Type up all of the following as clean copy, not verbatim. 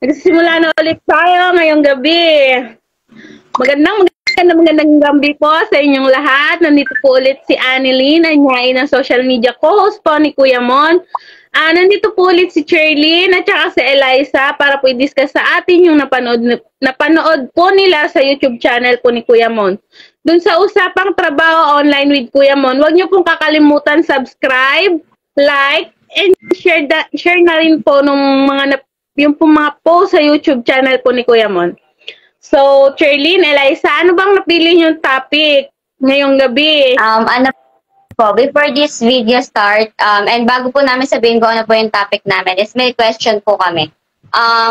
Nagsisimula na ulit tayo ngayong gabi. Magandang gabi po sa inyong lahat. Nandito po ulit si Annalyn, anyayin ng social media co-host po ni Kuya Mon. Nandito po ulit si Cherlyn at saka si Eliza para po i-discuss sa atin yung napanood po nila sa YouTube channel po ni Kuya Mon. Dun sa usapang trabaho online with Kuya Mon, huwag niyo pong kakalimutan subscribe, like, and share na rin po nung yung mga post sa YouTube channel po ni Kuya Mon. So, Cherlyn, Eliza, ano bang napili niyong topic ngayong gabi? Before this video start, and bago po namin sabihin kung ano po yung topic namin, is may question po kami.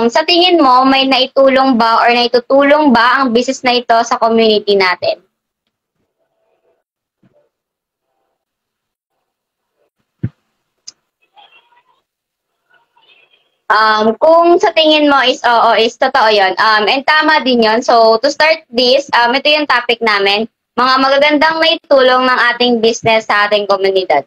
Sa tingin mo, may naitulong ba or naitutulong ba ang business na ito sa community natin? Kung sa tingin mo is oo, is totoo yun. And tama din yun. So, to start this, ito yung topic namin. Mga magagandang naitulong ng ating business sa ating komunidad.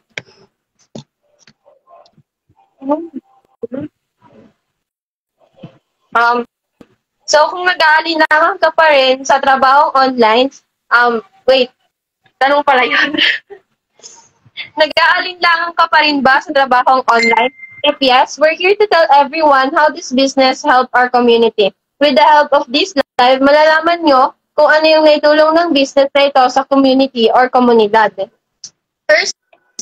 So, kung nag-aalinlangan ka pa rin sa trabaho online, tanong pala yun. Nag-aalinlangan ka pa rin ba sa trabaho online? If yes, we're here to tell everyone how this business helped our community. With the help of this live, malalaman nyo kung ano yung naitulong ng business na ito sa community or komunidad. First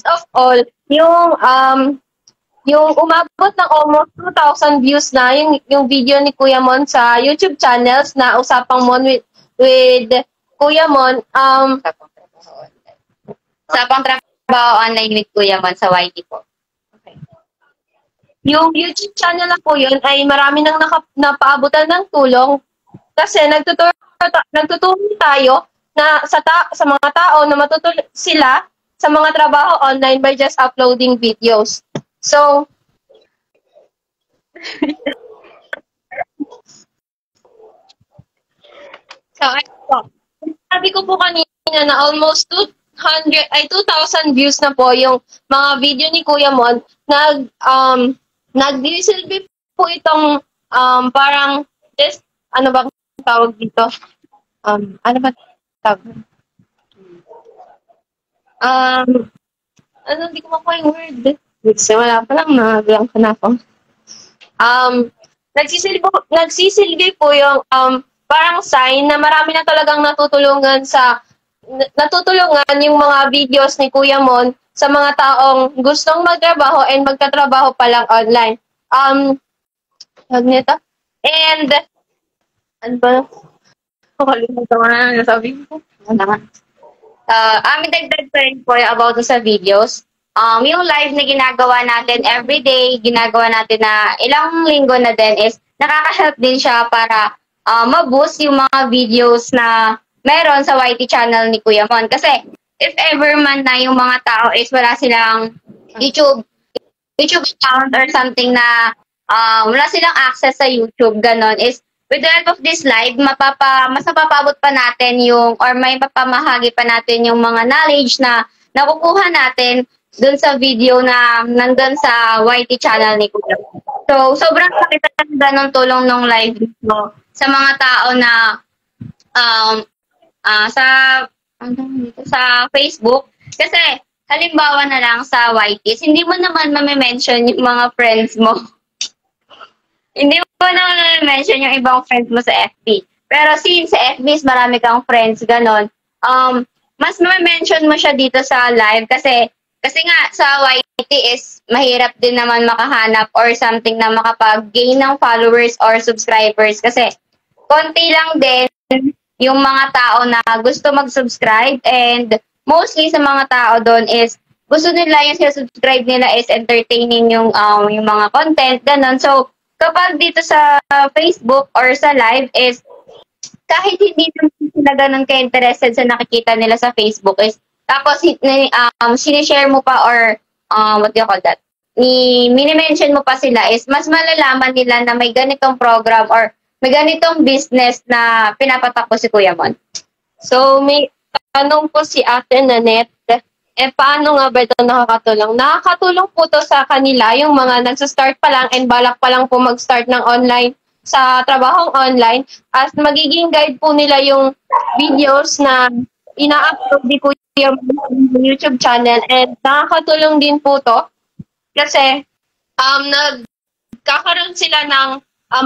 of all, yung umabot ng almost 2,000 views na yung video ni Kuya Mon sa YouTube channels na Usapang Mon with Kuya Mon. Usapang trabaho online with Kuya Mon sa YT po. Okay. Yung YouTube channel na po yun ay marami nang napaabutan ng tulong kasi nagtutulong tayo na sa mga tao na matutulong sila sa mga trabaho online by just uploading videos. So, sabi ko po kanina na almost 2,000 views na po yung mga video ni Kuya Mon. Nagdisilbi po itong parang ano ba tawag dito? Ano ba tawag? Hindi ko makuha yung word. Kasi wala pa lang, naglang ka na ako. Nagsisilbi po yung parang sign na marami na talagang natutulungan yung mga videos ni Kuya Mon sa mga taong gustong magtrabaho and magtatrabaho pa lang online. And ano ba? Nakalimutan ko na nasabi ko. Amin dagdag pa rin po about sa videos. Yung live na ginagawa natin everyday, ginagawa natin na ilang linggo na din is nakaka-help din siya para ma-boost yung mga videos na meron sa YT channel ni Kuya Mon. Kasi if ever man na yung mga tao is wala silang YouTube account or something na wala silang access sa YouTube, ganon, is with the help of this live, mas mapapabot pa natin or may mapamahagi pa natin yung mga knowledge na nakukuha natin dun sa video na nandun sa YT channel ni Kuya. So, sobrang nakita ng ganong tulong ng live mo sa mga tao na sa Facebook. Kasi, halimbawa na lang sa YT, hindi mo naman mame-mention yung mga friends mo. Hindi mo naman mention yung ibang friends mo sa FB. Pero since sa FB is marami kang friends, ganon, mas ma-mention mo siya dito sa live kasi nga sa YT is mahirap din naman makahanap or something na makapag-gain ng followers or subscribers kasi konti lang din yung mga tao na gusto mag-subscribe and mostly sa mga tao doon is gusto nila yung subscribe nila is entertaining yung mga content, ganon. So, kapag dito sa Facebook or sa live is kahit hindi sila ganun ka-interested sa nakikita nila sa Facebook is tapos sinishare mo pa or what do you call that? Mini-mention mo pa sila is mas malalaman nila na may ganitong program or may ganitong business na pinapatakbo si Kuya Mon. So may tanong po si Ate Nanette. Paano nga ba ito nakakatulong? Nakakatulong po to sa kanila, yung mga nagsa-start pa lang and balak pa lang po mag-start ng online sa trabahong online at magiging guide po nila yung videos na ina-upload di Kuya Mon sa YouTube channel, and nakakatulong din po to kasi nagkakaroon sila ng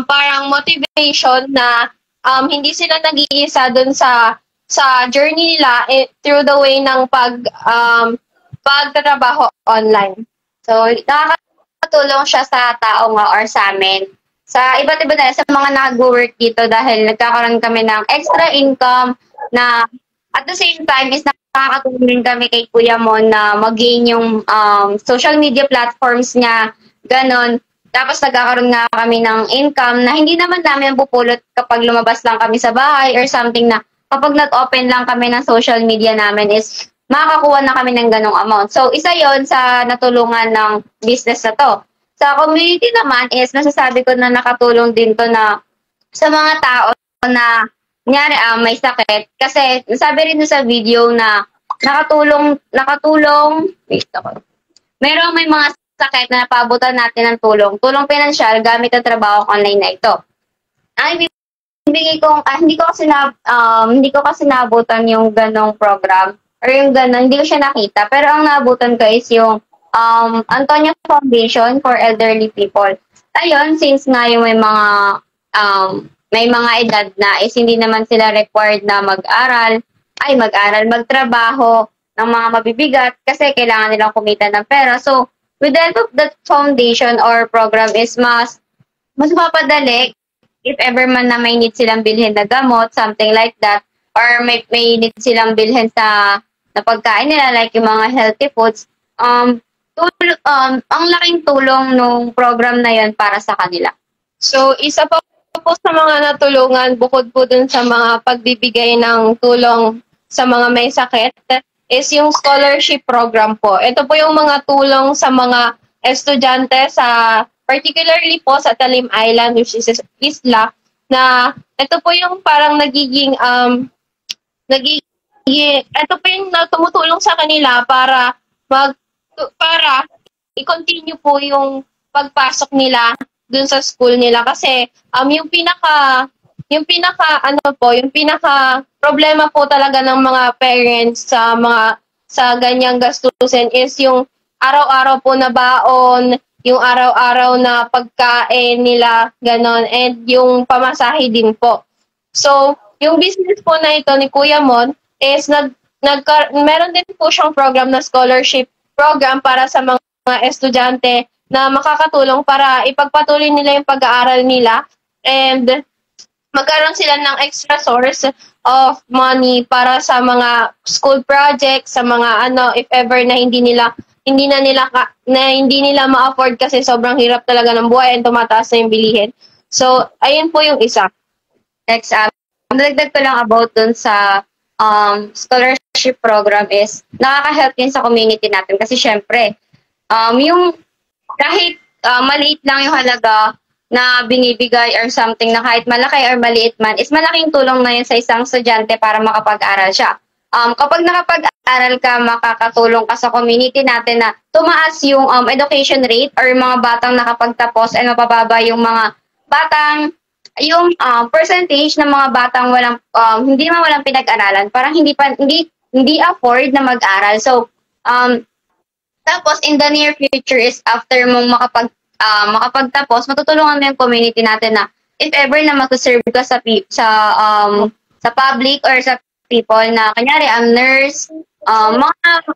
parang motivation na hindi sila nag-iisa dun sa journey nila through the way ng pagtatrabaho online. So, nakakatulong siya sa tao nga or sa amin. Sa iba't iba na, sa mga nag-work dito dahil nagkakaroon kami ng extra income na at the same time is nakakatulong kami kay Kuya Mon na mag-gain yung social media platforms niya, ganon. Tapos nagkakaroon nga kami ng income na hindi naman namin pupulot kapag lumabas lang kami sa bahay or something na kapag nag-open lang kami ng social media namin is makakakuha na kami ng ganong amount. So, isa yon sa natulungan ng business na to. Sa community naman is masasabi ko na nakatulong din to na sa mga tao na kunyari, may sakit. Kasi sabi rin sa video na nakatulong, wait ako. May mga sakit na napaabutan natin ng tulong pinansyal gamit ang trabaho online na ito. Ang ibibigay kong, hindi ko kasi naabutan yung ganong program or yung ganon, hindi ko siya nakita. Pero ang naabutan ko is yung Antonio Foundation for Elderly People. Ayun, since nga yung may mga edad na is hindi naman sila required na magtrabaho ng mga mabibigat kasi kailangan nilang kumita ng pera. So, with the help of that foundation or program is mas mapadali if ever man na may need silang bilhin na gamot, something like that, or may need silang bilhin na pagkain nila, like yung mga healthy foods, ang laking tulong nung program na yon para sa kanila. So, isa pa po sa mga natulungan, bukod po dun sa mga pagbibigay ng tulong sa mga may sakit, is yung scholarship program po. Ito po yung mga tulong sa mga estudyante particularly po sa Talim Island, which is isla, na ito po yung parang ito po yung tumutulong sa kanila para i-continue po yung pagpasok nila dun sa school nila kasi yung pinaka problema po talaga ng mga parents sa ganyang gastusin is yung araw-araw po na baon, yung araw-araw na pagkain nila, ganon, and yung pamasahe din po. So, yung business po na ito ni Kuya Mon is meron din po siyang program na scholarship program para sa mga estudyante na makakatulong para ipagpatuloy nila yung pag-aaral nila and magkaroon sila ng extra source of money para sa mga school projects, sa mga if ever na hindi nila ma-afford kasi sobrang hirap talaga ng buhay and tumataas na yung bilihin. So, ayun po yung isa. Next, dagdag ko lang about dun sa scholarship program is nakaka-help din sa community natin kasi syempre, yung kahit maliit lang yung halaga na binibigay or something na kahit malaki or maliit man, is malaking tulong na yun sa isang estudyante para makapag-aral siya. Kapag nakapag-aral ka, makakatulong ka sa community natin na tumaas yung education rate or yung mga batang nakapagtapos and mapababa yung mga batang, yung percentage ng mga batang hindi naman walang pinag-aralan, parang hindi afford na mag-aral. So, tapos in the near future is after mong makapagtapos, matutulungan mo yung community natin na if ever na mag-serve ka sa public or sa people na kanyari ang nurse, mga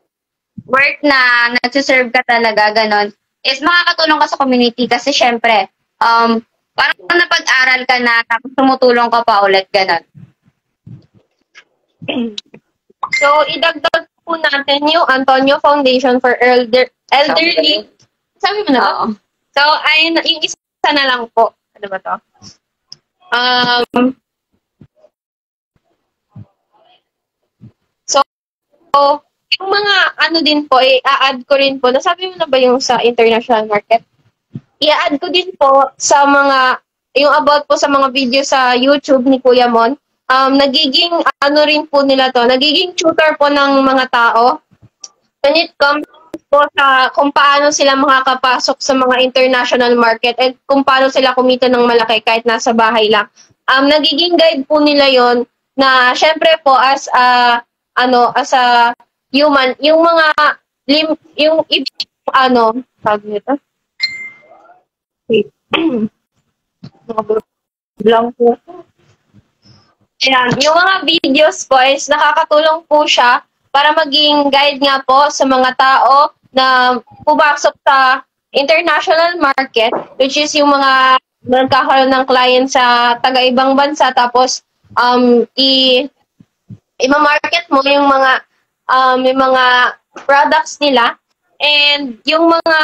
work na nagsiserve ka talaga, ganon, is makakatulong ka sa community kasi syempre, parang napag-aral ka na tapos tumutulong ka pa ulit, ganon. So, idagdag po natin yung Antonio Foundation for Elderly. Sabi mo na ba? So, ayun, yung isa na lang po. Ano ba to? So, yung mga din po, i-add ko rin po. Nasabi mo na ba yung sa international market? I-add ko din po sa yung about po sa mga video sa YouTube ni Kuya Mon. Nagiging rin po nila to, nagiging tutor po ng mga tao when it comes po sa kung paano sila makakapasok sa mga international market at kung paano sila kumita ng malaki kahit nasa bahay lang. Nagiging guide po nila yon na syempre po as a human, yung mga tawag nito? Blanco. Ayan, yung mga videos po is nakakatulong po siya para maging guide nga po sa mga tao na pumasok sa international market, which is yung mga nagkakaroon ng client sa taga-ibang bansa, tapos i-market mo yung mga products nila, and yung mga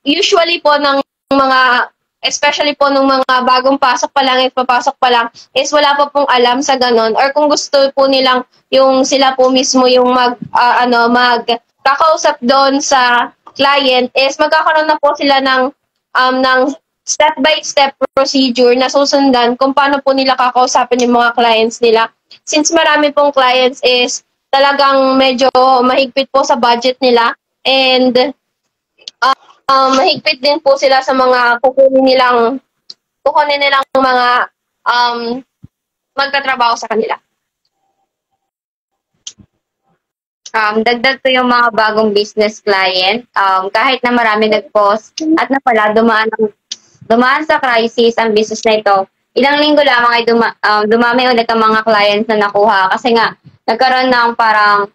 usually po ng mga especially po nung mga bagong pasok pa lang at papasok pa lang is wala pa pong alam sa ganon, or kung gusto po nilang yung sila po mismo yung magkakausap doon sa client, is magkakaroon na po sila ng step by step procedure na susundan kung paano po nila kakausapin yung mga clients nila. Since marami pong clients is talagang medyo mahigpit po sa budget nila, and mahigpit din po sila sa mga kukunin nilang mga magtatrabaho sa kanila. Dagdag ko yung mga bagong business client. Kahit na marami nag-post at napala dumaan sa crisis ang business na ito, ilang linggo lamang ay dumami ulit ang mga clients na nakuha kasi nga nagkaroon ng parang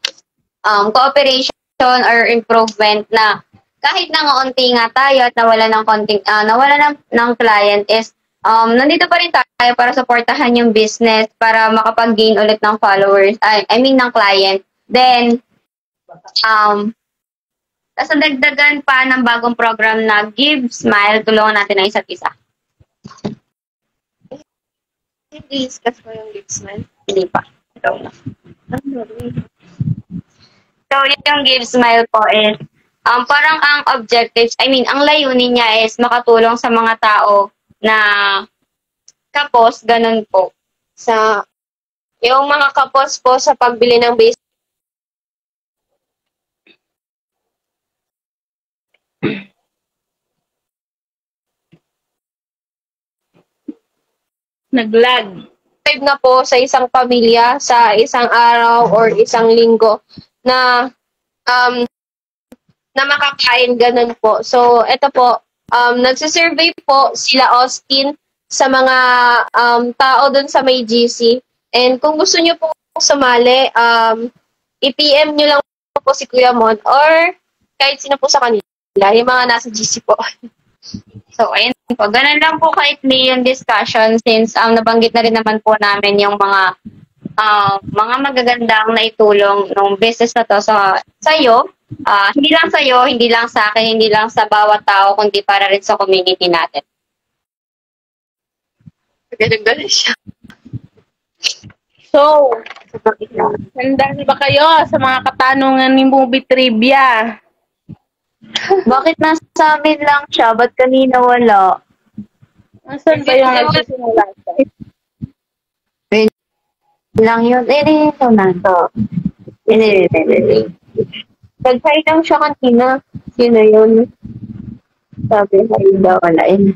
cooperation or improvement na kahit nangaunti nga tayo at nawala ng client is nandito pa rin tayo para supportahan yung business para makapag-gain ulit ng followers, ng client. Then tapos nagdagdagan pa ng bagong program na Give, Smile, tulungan natin ang isa't isa. I-discuss ko yung Give, Smile. Hindi pa. Ito na. So, yung Give, Smile po is parang ang objectives, ang layunin niya is makatulong sa mga tao na kapos, ganun po. Yung mga kapos po sa pagbili ng basic. Naglag. Na po sa isang pamilya, sa isang araw or isang linggo na makakain, ganun po. So, ito po, nagsisurvey po sila Austin sa mga tao dun sa may GC. And kung gusto nyo po sumali, i-PM nyo lang po si Kuya Mon or kahit sino po sa kanila, yung mga nasa GC po. So, ayun po. Ganun lang po kaitli yung discussion since nabanggit na rin naman po namin yung mga magagandang na itulong ng business na to sa'yo. Hindi lang sa'yo, hindi lang sa akin, hindi lang sa bawat tao, kundi para rin sa community natin. Ganun siya. So, handa ba kayo sa mga katanungan ni Movie Trivia? Bakit nasa amin lang siya? Ba't kanina wala? Saan ba yung nagsisimula siya? Lang yun. Ito na to. Nag-try lang siya kanina. Sino yun? Sabi, hi daw, wala yun.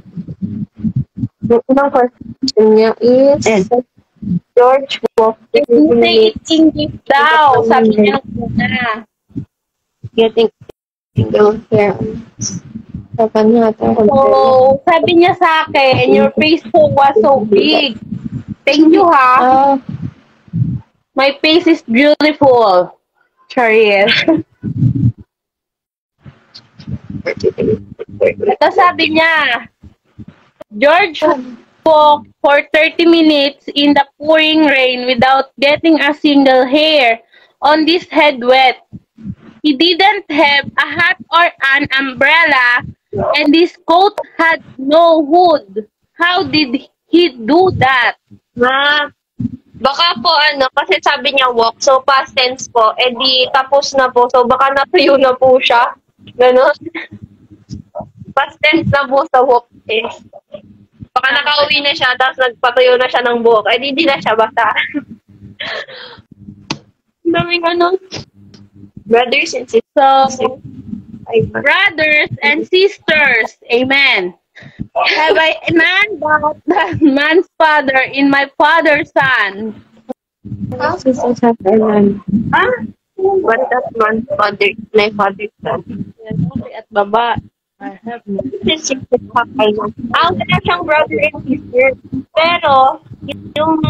Yung unang question niya is George Walker. Getting gift daw. Sabi niya na. Getting hair. So, sabi niya sa akin, your face po was so big. Thank you, ha? My face is beautiful. Charis. Ito sabi niya, George walked for 30 minutes in the pouring rain without getting a single hair on his head wet. He didn't have a hat or an umbrella, and his coat had no hood. How did he do that? Baka po kasi sabi niya walk, so past tense po, di tapos na po, so baka natuyo na po siya. Ganon. Past tense na po sa walk eh. Baka nakauwi na siya, tapos nagpatuyo na siya ng buhok, di na siya basta. Daming ganon. Brothers and sisters. So, brothers and sisters. Amen. Have I none but the man's father in my father's son? Huh? What that man's father is my father's son? At baba. I have no. Wala siyang brother and sister. Pero, yung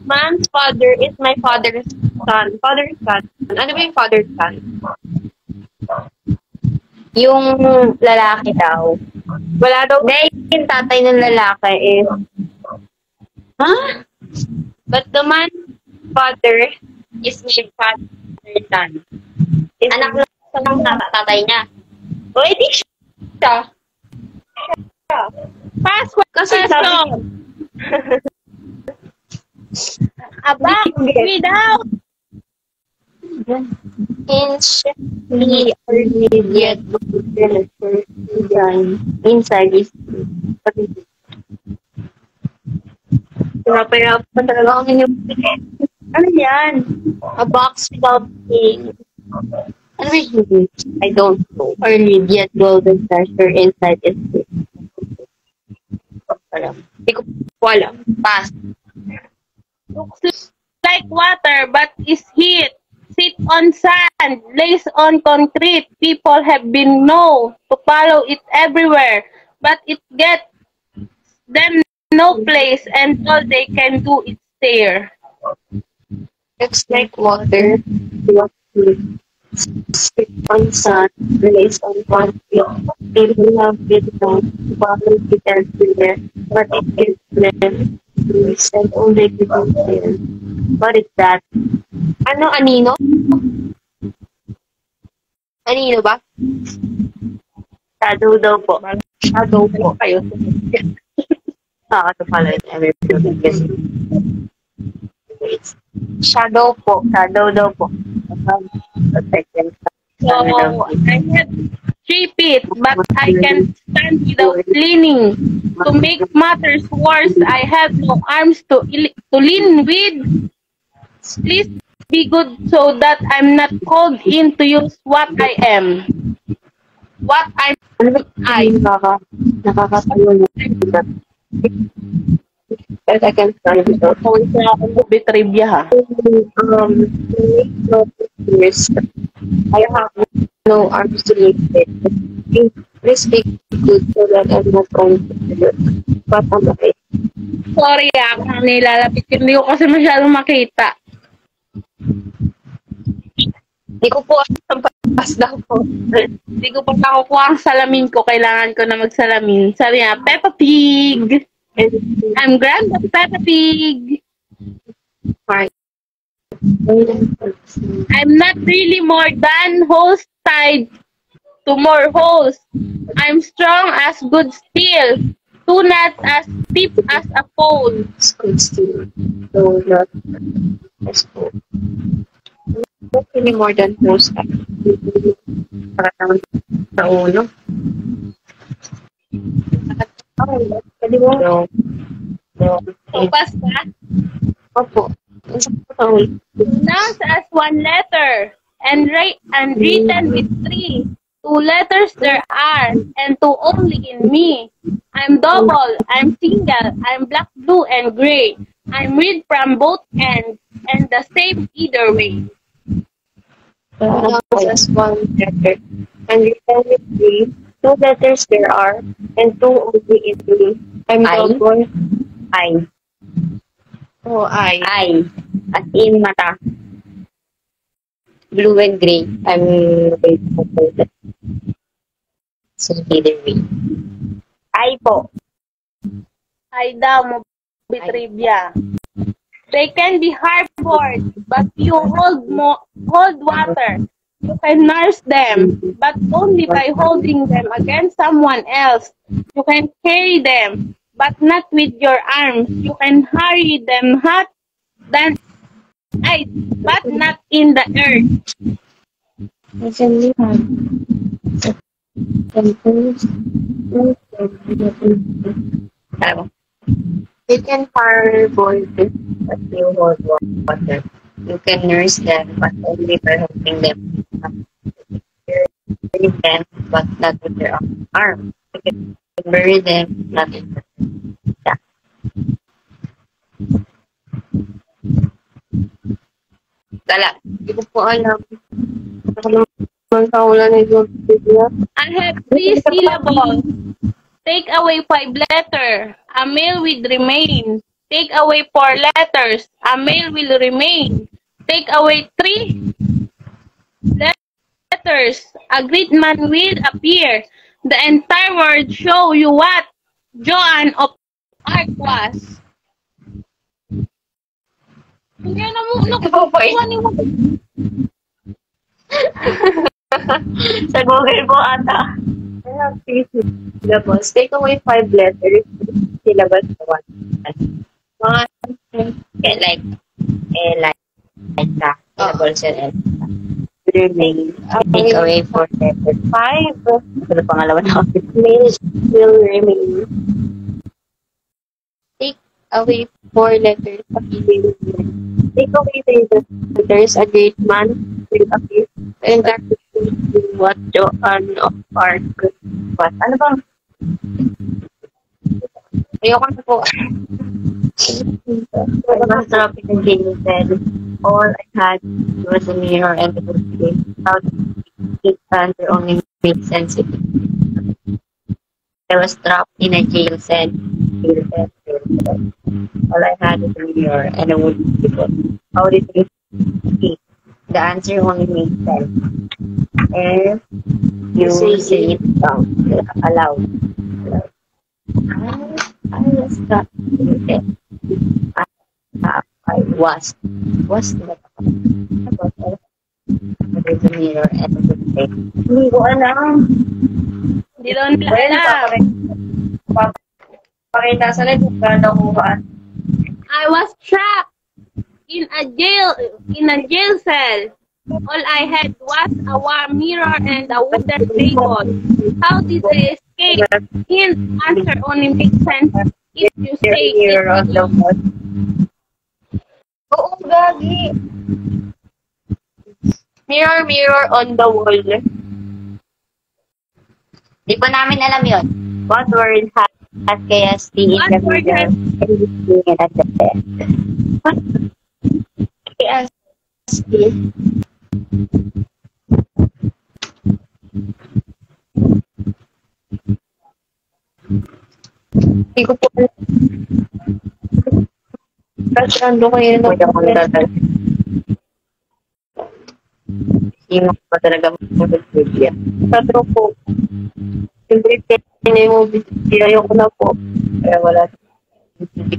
man's father is my father's son. Father's son. Ano ba yung father's son? Yung lalaki daw. Wala daw. Hindi, yung tatay ng lalaki is... But the man's father is my father's son. Anak ng tatay niya. O, edi siya. Past Kasi question. About without Instantly or immediate inside is Pinapahirap pa talaga kami yung ano yan? a box without ink. Ano ba yun? I don't know. Or immediate golden treasure inside is Hindi ko po alam. pass. looks like water but is heat. Sit on sand, lays on concrete. People have been known to follow it everywhere, but it gets them no place, and all they can do is stare. Looks like water. Sit on sun, lays on concrete. People have been known to follow it everywhere, but it gets them and all they can do is stare. What is that? Ano, anino? Anino ba? Shadow daw po. Shadow po kayo. Nakakata pala yun. Everybody kasi. Shadow po. Shadow daw po. Protected. So I have 3 feet, but I can stand without leaning. To make matters worse, I have no arms to lean with. Please be good so that I'm not called in to use what I am. What I'm I. Nakakatawa na. But I can stand it out. Kung sa akong trivia ha. Years. I have no arms to live with. Please be good so that I'm not going to do it. But I'm okay. Sorry kung nilalapit ko. Hindi ko kasi masyadong makita. Hindi ko po ang pass daw po. Hindi ko pa nakukuha ang salamin ko. Kailangan ko na magsalamin. Sabi nga, Peppa Pig. I'm Grandma Peppa Pig. Fine. I'm not really more than holes tied to more holes. I'm strong as good steel. 2 nuts as deep as a pole. It's good still. So not as cool. Not really more than most. Parang sa ulo. Pwede mo? No. Focus ka? Opo. Pronounced as 1 letter and written with 3. 2 letters there are, and 2 only in me. I'm double, I'm single, I'm black, blue, and gray. I'm read from both ends, and the same either way. As 1 letter. And written with 3. 2 letters there are, and 2 only in me. I'm double. I. Oh, I. I. As in mata. Blue and gray. I'm grateful for that. So, either way. I po. Ay daw mo trivia. They can be harbored, but you hold water. You can nurse them, but only by holding them against someone else. You can carry them, but not with your arms. You can hurry them but not in the earth. You can harbor them, but you hold water. You can nurse them, but only by holding them. Bury them, but not with their own arms. You can bury them, not in the yeah. Wala. Hindi ko po alam. I have 3 syllables. Take away 5 letters. A male will remain. Take away 4 letters. A male will remain. Take away 3 letters. A great man will appear. The entire word show you what Joan of Arc was. Hindi na mo, Sa Google po ata. I have 3 syllables. Take away 5 letters. Syllabus 1. Mga, like that. Syllables and remain. Take away 4 letters. 5. Ano pangalawa na? Male will remain. Take away 4 letters. Take away 3 letters. A great man will appear. And that is what Joan of Arc was. Ano bang? Ayoko na po. I must drop it and Jane said, all I had was a mirror and a book. How it answer only made sense if I was trapped in a jail cell. All I had was a mirror and a wooden table. How did it speak? The answer only made sense. And you say it down aloud. I was trapped in it. I was not there's a mirror and a good thing. Hindi ko alam. Hindi daw nila alam. Pakita sa live kung gaano kuhaan. I was trapped in a jail cell. All I had was a warm mirror and a wooden table. How did I escape? Hint answer only makes sense if you say mirror on the wall. Oo, gagi. Mirror on the wall. Di pa namin alam yun. What word has KST in the middle and at the end? KST. Hindi ko po alam. Kasi ando kayo na ako hindi mo pa talaga mag-trivia. Tatro po. Siyempre, mo ayoko na po. Kaya wala.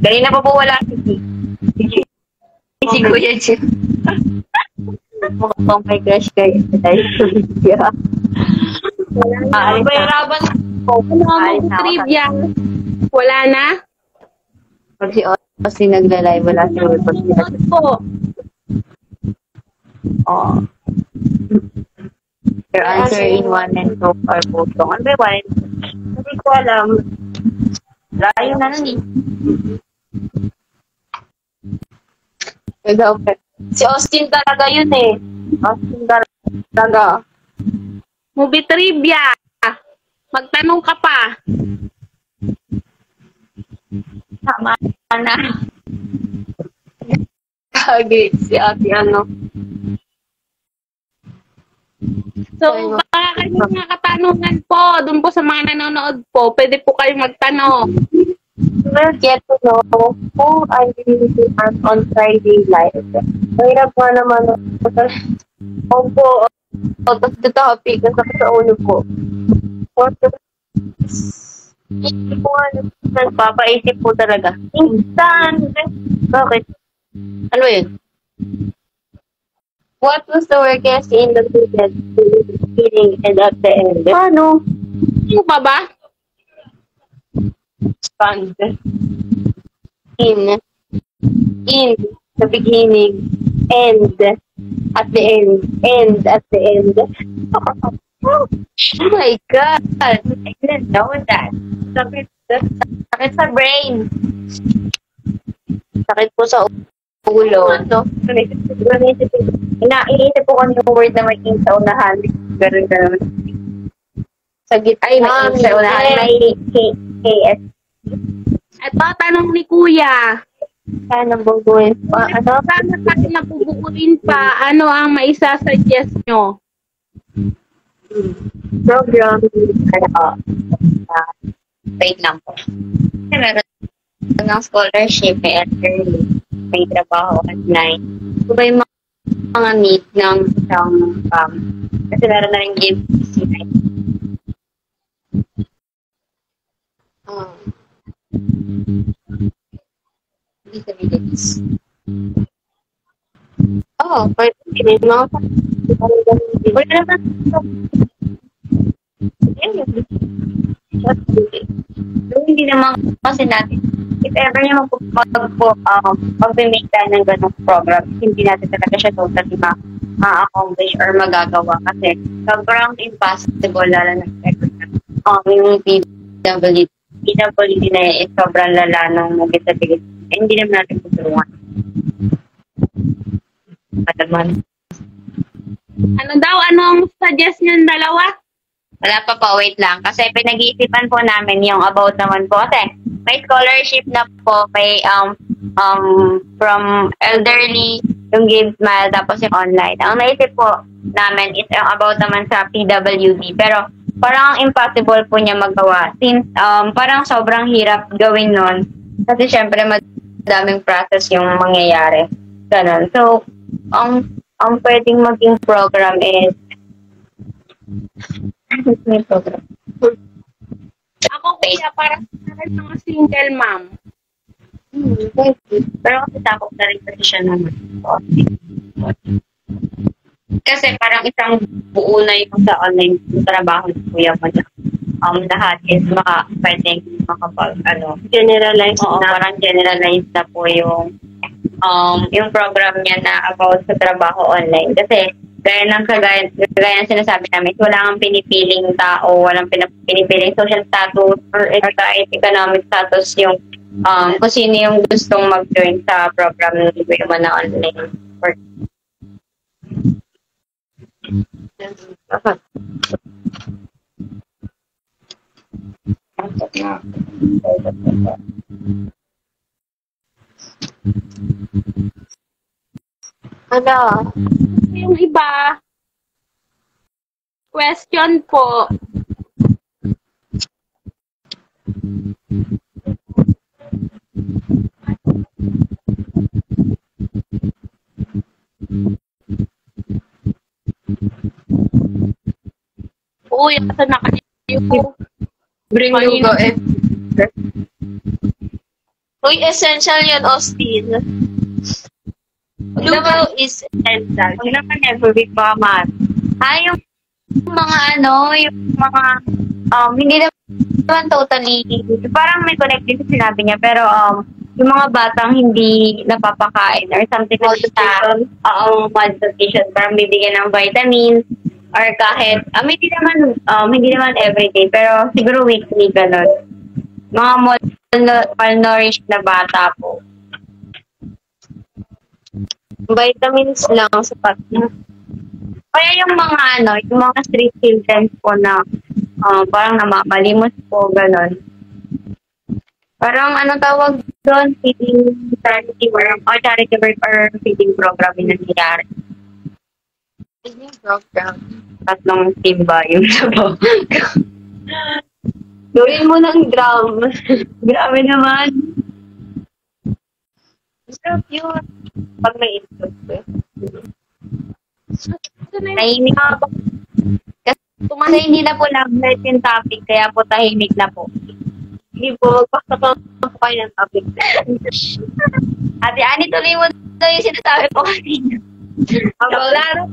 Kanina pa po wala. Si Kuya Jim. Mukhang may crush kayo sa trivia. Bayaraban po. Trivia. Wala na? Pag si Austin nagla-live, wala siya. Sunod po. Oh. Your answer in 1 and 2 are both wrong. Ano ba yun? Hindi ko alam. Layo na nun eh. Si Austin talaga yun eh. Austin talaga. Movie trivia. Magtanong ka pa. Tama na. Kagi si ate ano. So, baka kayo mga katanungan po, dun po sa mga nanonood po, pwede po kayo magtanong. We'll get to know who I really on Friday live. Mahirap nga naman. Opo, out of the topic, nasa sa ulo po. Hindi po nga nagpapaisip po talaga. Instant! Bakit? Ano yun? What was the workest in the beginning and at the end? Ano? Ano pa ba? Expand. In the beginning, end at the end at the end. Oh my God! I didn't know that. Sakit sa brain. Sakit po sa ulo. Ano? Iniisip po kami yung word na may sa unahan. Ganun. Sa gitna. Ay, may sa unahan. May KS. Ito, tanong ni Kuya. Sana bubuin pa. Ano? Sana tayo napubukuin pa, ano ang maisasuggest nyo? Program. Wait lang po. Kasi meron ng scholarship, may elderly, may trabaho online. So ba yung mga need ng isang kasi meron na rin game disabilities. Pwede din mga Wala naman. Hindi naman kasi natin, if ever naman pag-make tayo ng ganong program, hindi natin talaga siya totally ma-accomplish or magagawa kasi sobrang impossible lalo na yung PWD na is sobrang lala ng disability. Hindi naman natin tutulungan. Ano daw? Anong suggest nyo dalawa? Wala pa po, wait lang. Kasi pinag-iisipan po namin yung about naman po. Kasi may scholarship na po kay from elderly, yung Give Smile, tapos yung online. Ang naisip po namin is yung about naman sa PWD. Pero parang impossible po niya magawa. Since parang sobrang hirap gawin nun. Kasi syempre madaming process yung mangyayari. Ganon. So, ang pwedeng maging program is may program. Ako kuya, para sa akin mga single mom. Pero kasi takot na rin kasi siya naman. Kasi parang isang buo na yung sa online yung trabaho ng kuya mo na lahat is pwedeng generalize oo, na. parang generalized na po yung program niya na about sa trabaho online. Kasi gaya ng sinasabi namin, wala kang pinipiling tao, walang pinipiling social status or kahit economic status yung kung sino yung gustong mag-join sa program ng Women na online work. Ano? Yung iba, question po. Uy, asa na kayo? Bring Lugo eh. Uy, essential yan, Austin. Lugo is essential. Huwag naman every week baka yung mga yung mga hindi naman totally, parang may connected sa sinabi niya, pero yung mga batang hindi napapakain or something like that, malnutrition, parang bibigyan ng vitamins, or kahit, hindi naman everyday, pero siguro weekly, gano'n. Mga malnourished na bata po. Vitamins lang sapat na. Kaya yung mga street children po na parang namamalimos po, gano'n. Parang tawag doon, feeding charity work, or charity work or feeding program yung nangyayari. Feeding program. Tatlong timba yung sabaw. Gawin mo ng drum. Grabe naman. Stop yun. Pag may input ko. Tahimik na po. Kasi hindi na po lang-light yung topic, kaya po tahimik na po. Hindi po, magpakataon po kayo ng topic. Ate Ani, tuloy mo na yung sinasabi po kanina. Laro.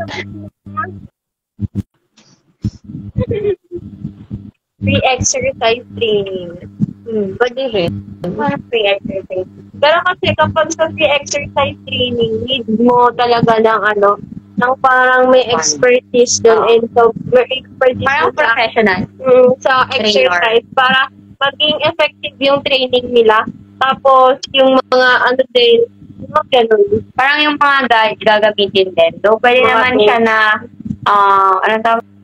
Free exercise training. Pwede rin. Free exercise. Pero kasi kapag sa free exercise training, need mo talaga ng parang may expertise doon and so may expertise Parang professional. sa exercise para maging effective yung training nila. Tapos yung mga din, mga ganun. Parang yung mga gagamitin din. So, pwede Mga naman siya na,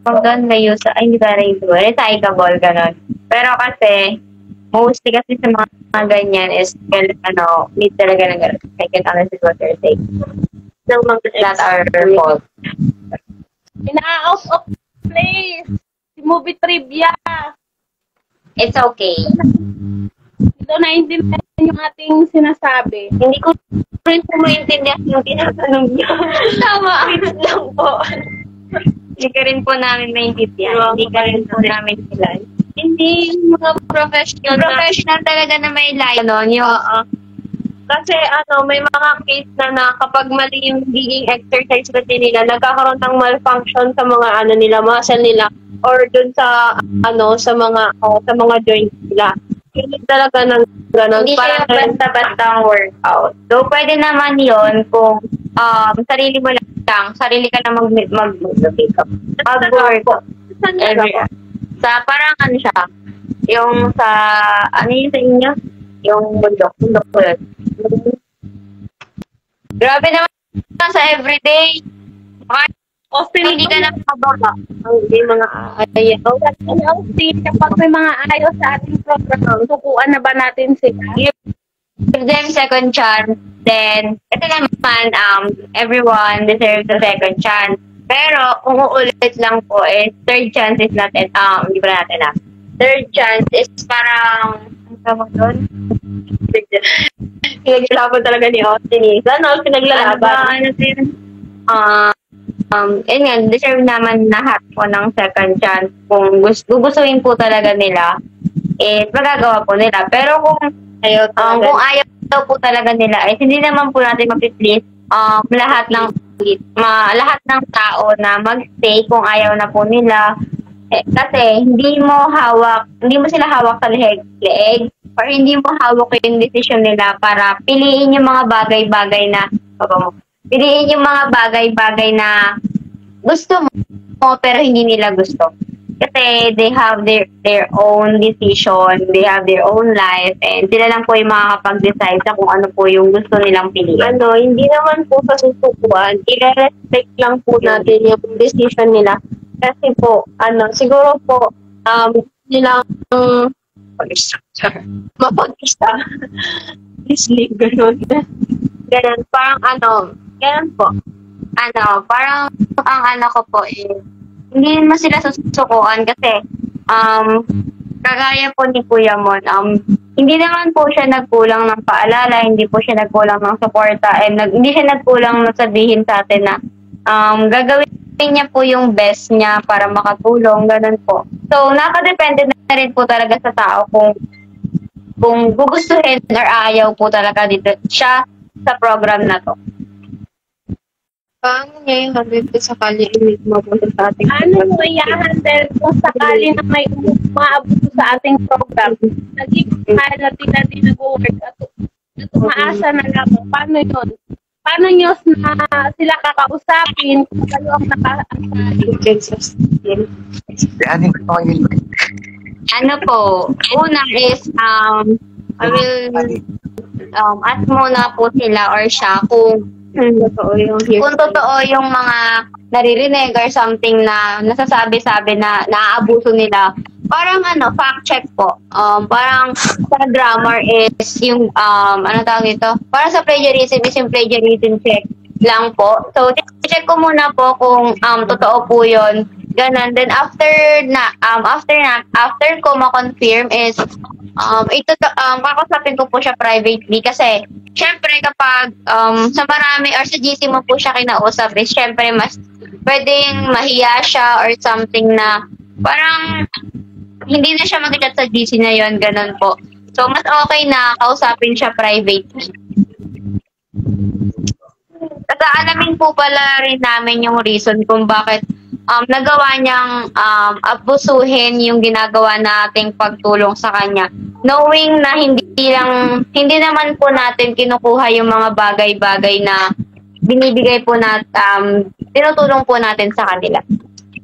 pag doon reuse, ay hindi ba recyclable, gano'n. Pero kasi, mostly kasi sa mga ganyan is, need talaga ng gano'n. I can honestly what you're saying. Ng mga Not our fault. Ina-out of place. Si movie trivia. It's okay. Ito naintindihan yung ating sinasabi. Hindi ko rin po maintindihan yung tinatanong niyo. Tama, wait lang po. Hindi ka rin po namin maintindihan. Hindi ka rin po namin kilala. Hindi yung mga professional. Professional talaga na may line nun. Yung, Kasi may mga case na kapag mali yung giging exercise routine nila, nagkakaroon ng malfunction sa mga nila, muscle nila or dun sa sa mga joints nila. Hindi talaga ng gano'n. hindi siya yung basta-basta ang workout. So, pwede naman yon kung sarili mo lang, sarili ka na mag-pick up. Mag-workout. Sa parang siya, yung sa, yung sa inyo? Yung bundok ko yun. Grabe naman sa everyday. Austin, Hindi ka na makababa. Hindi mga ayaw. Austin, kapag may mga ayaw sa ating program, sukuan na ba natin sila? Give them second chance. Then, ito naman, everyone deserves a second chance. Pero, kung uulit lang po, third chance is not, hindi ba natin third chance is parang, ano tawag doon? Pinaglalaban talaga ni Austin eh. Sana pinaglalaban. Yun nga, deserve naman lahat po ng second chance. Kung gugustuhin po talaga nila, magagawa po nila. Pero kung ayaw po talaga nila, hindi naman po natin mapiplease lahat ng tao na mag-stay kung ayaw na po nila. Kasi hindi mo sila hawak sa leeg or hindi mo hawak yung decision nila para piliin yung mga bagay-bagay na gusto mo pero hindi nila gusto. Kasi they have their own decision, they have their own life, and sila lang po yung makakapag-decide sa kung ano po yung gusto nilang piliin. Hindi naman po sa susukuan, i-respect lang po natin yung decision nila. Kasi po, siguro po, nilang mapag-isa. Listening, gano'n. Ganun, parang ganun po. Parang ang ko po hindi naman sila susukuan kasi kagaya po ni Kuya Mon, hindi naman po siya nagkulang ng paalala, hindi po siya nagkulang ng suporta, and hindi siya nagkulang na sabihin sa atin na gagawin niya po yung best niya para makatulong, ganun po. So, nakadepende na rin po talaga sa tao kung gugustuhin or ayaw po talaga dito siya sa program na to. Paano niya yung handle ko sakali mapunta sa ating Ano mo i-handle kung sakali na may umaabuso sa ating program? Naging mahal na nag-work at umaasa na lang. Paano yun? Paano nyo na sila kakausapin kung kayo ang Ano po, una is, I will ask muna po sila or siya kung totoo yung mga naririnig or something na nasasabi-sabi na naaabuso nila. Parang fact check po. Parang sa grammar is yung, tawag ito? Parang sa plagiarism is yung plagiarism check lang po. So, check ko muna po kung totoo po yun. Ganun. Then after ko ma-confirm is, kakasapin ko po siya privately kasi syempre kapag sa marami or sa GC mo po siya kinausap is syempre mas pwedeng mahiya siya or something na parang hindi na siya mag-chat sa GC na yon, ganun po. So mas okay na kausapin siya privately. Kasi alamin po pala rin namin yung reason kung bakit nagawa niyang abusuhin yung ginagawa nating pagtulong sa kanya. Knowing na hindi naman po natin kinukuha yung mga bagay-bagay na binibigay po natin, tinutulong po natin sa kanila.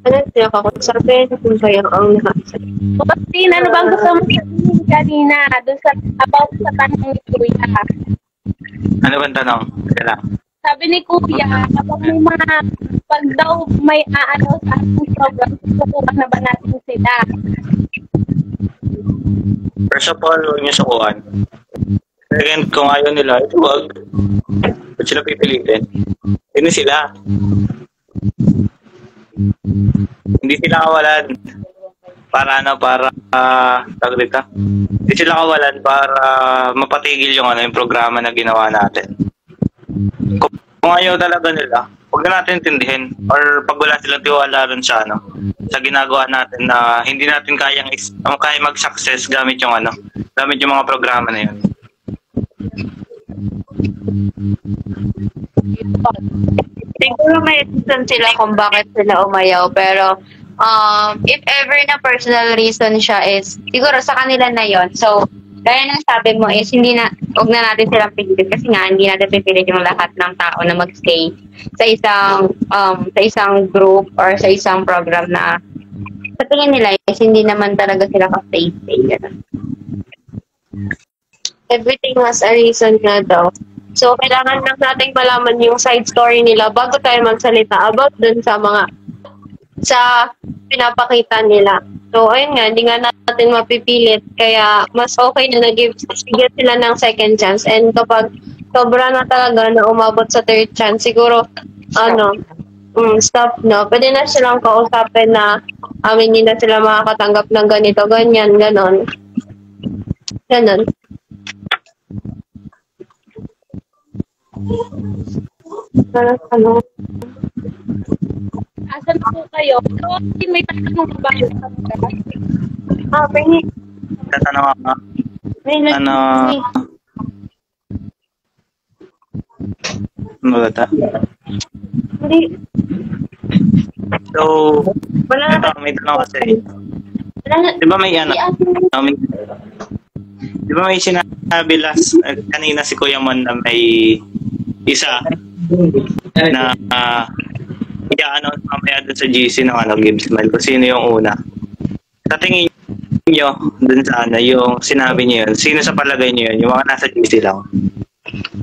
Ano siya kakusapin kung kayo ang nakasabi? Austin, ano bang gusto mo sabihin kanina doon sa about sa tanong ni Kuya? Ano bang tanong? Sige lang. Sabi ni Kuya, kapag may mga pag daw may aano sa ating program, susukuhan na ba natin sila? First of all, huwag niyo sukuan. Second, kung ayaw nila, ito huwag. Ba't sila pipilitin? Hindi sila. Hindi sila kawalan para tawag dito. Hindi sila kawalan para mapatigil yung programa na ginawa natin. Kung ayaw talaga nila, huwag na natin intindihin or pag wala silang tiwala rin sa sa ginagawa natin na hindi natin kaya mag-success gamit yung mga programa na yun. Siguro may reason sila kung bakit sila umayaw, pero if ever na personal reason siya is siguro sa kanila na yon. So gaya ng sabi mo is huwag na natin silang pilitin kasi nga hindi natin pipilit yung lahat ng tao na mag-stay sa isang group or sa isang program na sa tingin nila is hindi naman talaga sila ka-stay. Everything has a reason nga daw. So, kailangan lang nating malaman yung side story nila bago tayo magsalita about dun sa pinapakita nila. So, ayun nga, hindi nga natin mapipilit. Kaya, mas okay na bigyan sila ng second chance. And kapag sobra na talaga na umabot sa third chance, siguro, stop na. Pwede na silang kausapin na hindi na sila makakatanggap ng ganito, ganyan, ganon. Ganon. Asan po kayo? So, may tatanong ba kayo? Pengi. Tatanong ako. Magata. Hindi. So, may tanong kasi. Di ba may di ba may sinabi kanina si Kuya Mon na may isa na i-announce mamaya dun sa GC ng Gibbs Smile kung sino yung una. Sa tingin nyo dun sa yung sinabi niyo yun, sino sa palagay niyo yun? Yung mga nasa GC lang?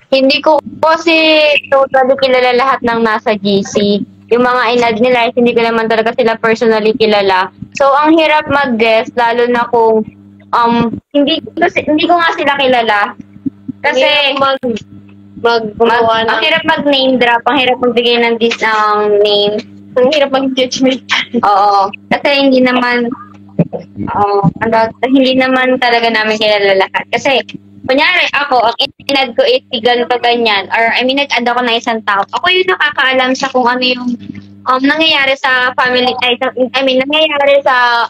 Hindi ko kasi totally kilala lahat ng nasa GC. Yung mga inad nila, hindi ko naman talaga sila personally kilala. So, ang hirap mag-guess, lalo na kung hindi ko nga sila kilala. Kasi ang hirap mag-name drop, ang hirap magbigay ng name. Ang hirap mag-judgment. Oo. Kasi hindi naman talaga namin kilala lahat. Kasi, kunyari ako, ang inad ko is ganito ganyan, or nag-add ako ng isang tao. Ako yung nakakaalam sa kung ano yung nangyayari sa family, nangyayari sa,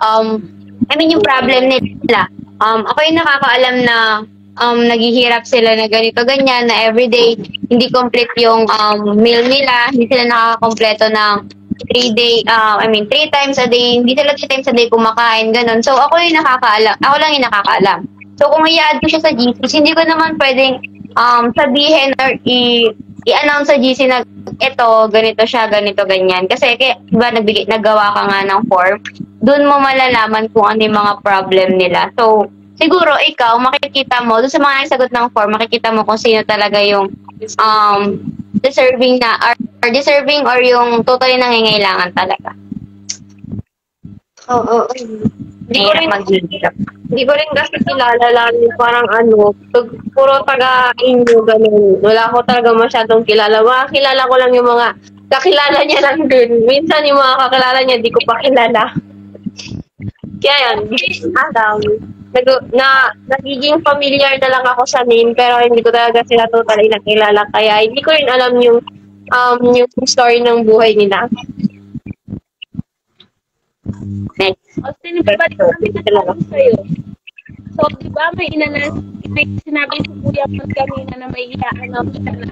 yung problem nila. Ako yung nakakaalam na naghihirap sila na ganito, ganyan, na everyday, hindi complete yung meal nila, hindi sila nakakakompleto ng 3 times a day, hindi sila 3 times a day kumakain, ganun. So, ako lang yung nakakaalam. So, kung i-add ko siya sa GC, hindi ko naman pwedeng sabihin or i-announce sa GC na ito, ganito siya, ganito, ganyan. Kasi, diba, naggawa ka nga ng form, doon mo malalaman kung ano yung mga problem nila. So, siguro, ikaw, makikita mo, doon sa mga nagsagot ng form, makikita mo kung sino talaga yung deserving or yung totally nangangailangan talaga. Oo. Hindi ko rin kasi kilala lang parang puro taga-inyo, ganun. Wala ko talaga masyadong kilala. Makakilala ko lang yung mga kakilala niya lang dun. Minsan yung mga kakilala niya, di ko pa kilala. Kaya yan, nagiging familiar na lang ako sa name, pero hindi ko talaga sila totally nakilala. Kaya hindi ko rin alam yung story ng buhay nila. Next. Austin, ba kami nagtanong sa'yo? So, di ba may sinabi si Kuya Mon kanina na may i-announce siya na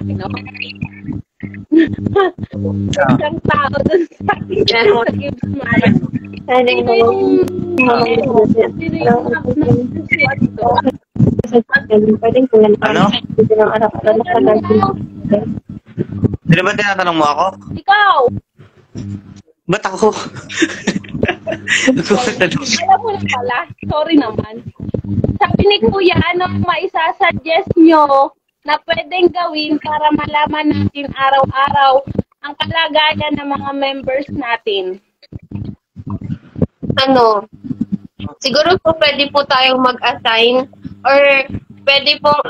isang tao dun sa Gibbs Smile. Sino yung Sino ba tinatanong mo ako? Ikaw! Ba't ako? Alam mo na pala, sorry naman. Sabi ni Kuya, maisasuggest nyo na pwedeng gawin para malaman natin araw-araw ang kalagayan ng mga members natin? Ano, siguro po pwede po tayong mag-assign or pwede pong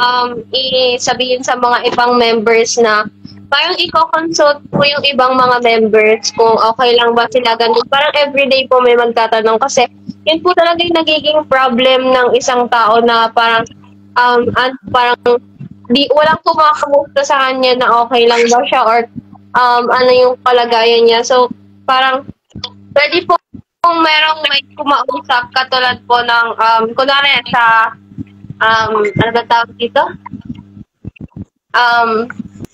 isabihin sa mga ibang members na parang i-consult po yung ibang mga members kung okay lang ba sila ganun. Parang everyday po may magtatanong kasi yun po talaga yung nagiging problem ng isang tao na parang parang walang kumakamusta sa kanya na okay lang ba siya or ano yung kalagayan niya. So parang pwede po kung may kumausap katulad po ng kunwari sa ano ba tawag dito?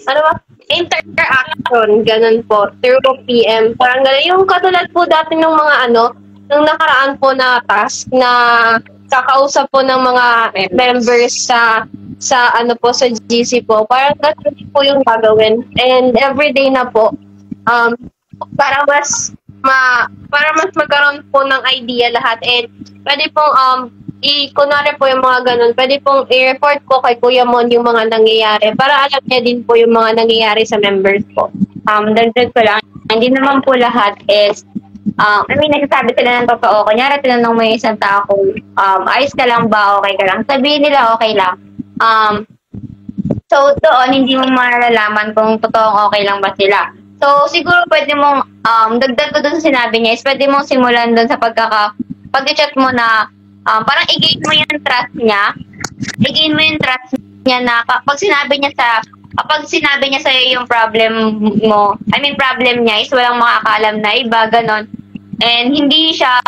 Ano ba? Interaction, ganun po, through PM. Parang ganun. Yung katulad po dati ng mga nung nakaraan po na task na kakausap po ng mga members sa GC po. Parang ganun po yung gagawin. And everyday na po, para mas magkaroon po ng idea lahat. And pwede pong kunwari po yung mga ganun, pwede pong i-report po kay Kuya Mon yung mga nangyayari para alam niya din po yung mga nangyayari sa members po. Dagdag ko lang, hindi naman po lahat is, nagsasabi sila ng totoo. Kunyari, tinanong mo yung isang tao kung ayos ka lang ba, okay ka lang. Sabihin nila, okay lang. So, doon, hindi mo malalaman kung totoong okay lang ba sila. So, siguro pwede mong, dagdag ko doon sa sinabi niya, is pwede mong simulan doon sa pag-chat mo na, parang i-gain mo yung trust niya. I-gain mo yung trust niya na kapag sinabi niya sa'yo yung problem mo, problem niya is walang makakaalam na iba, ganon. And hindi siya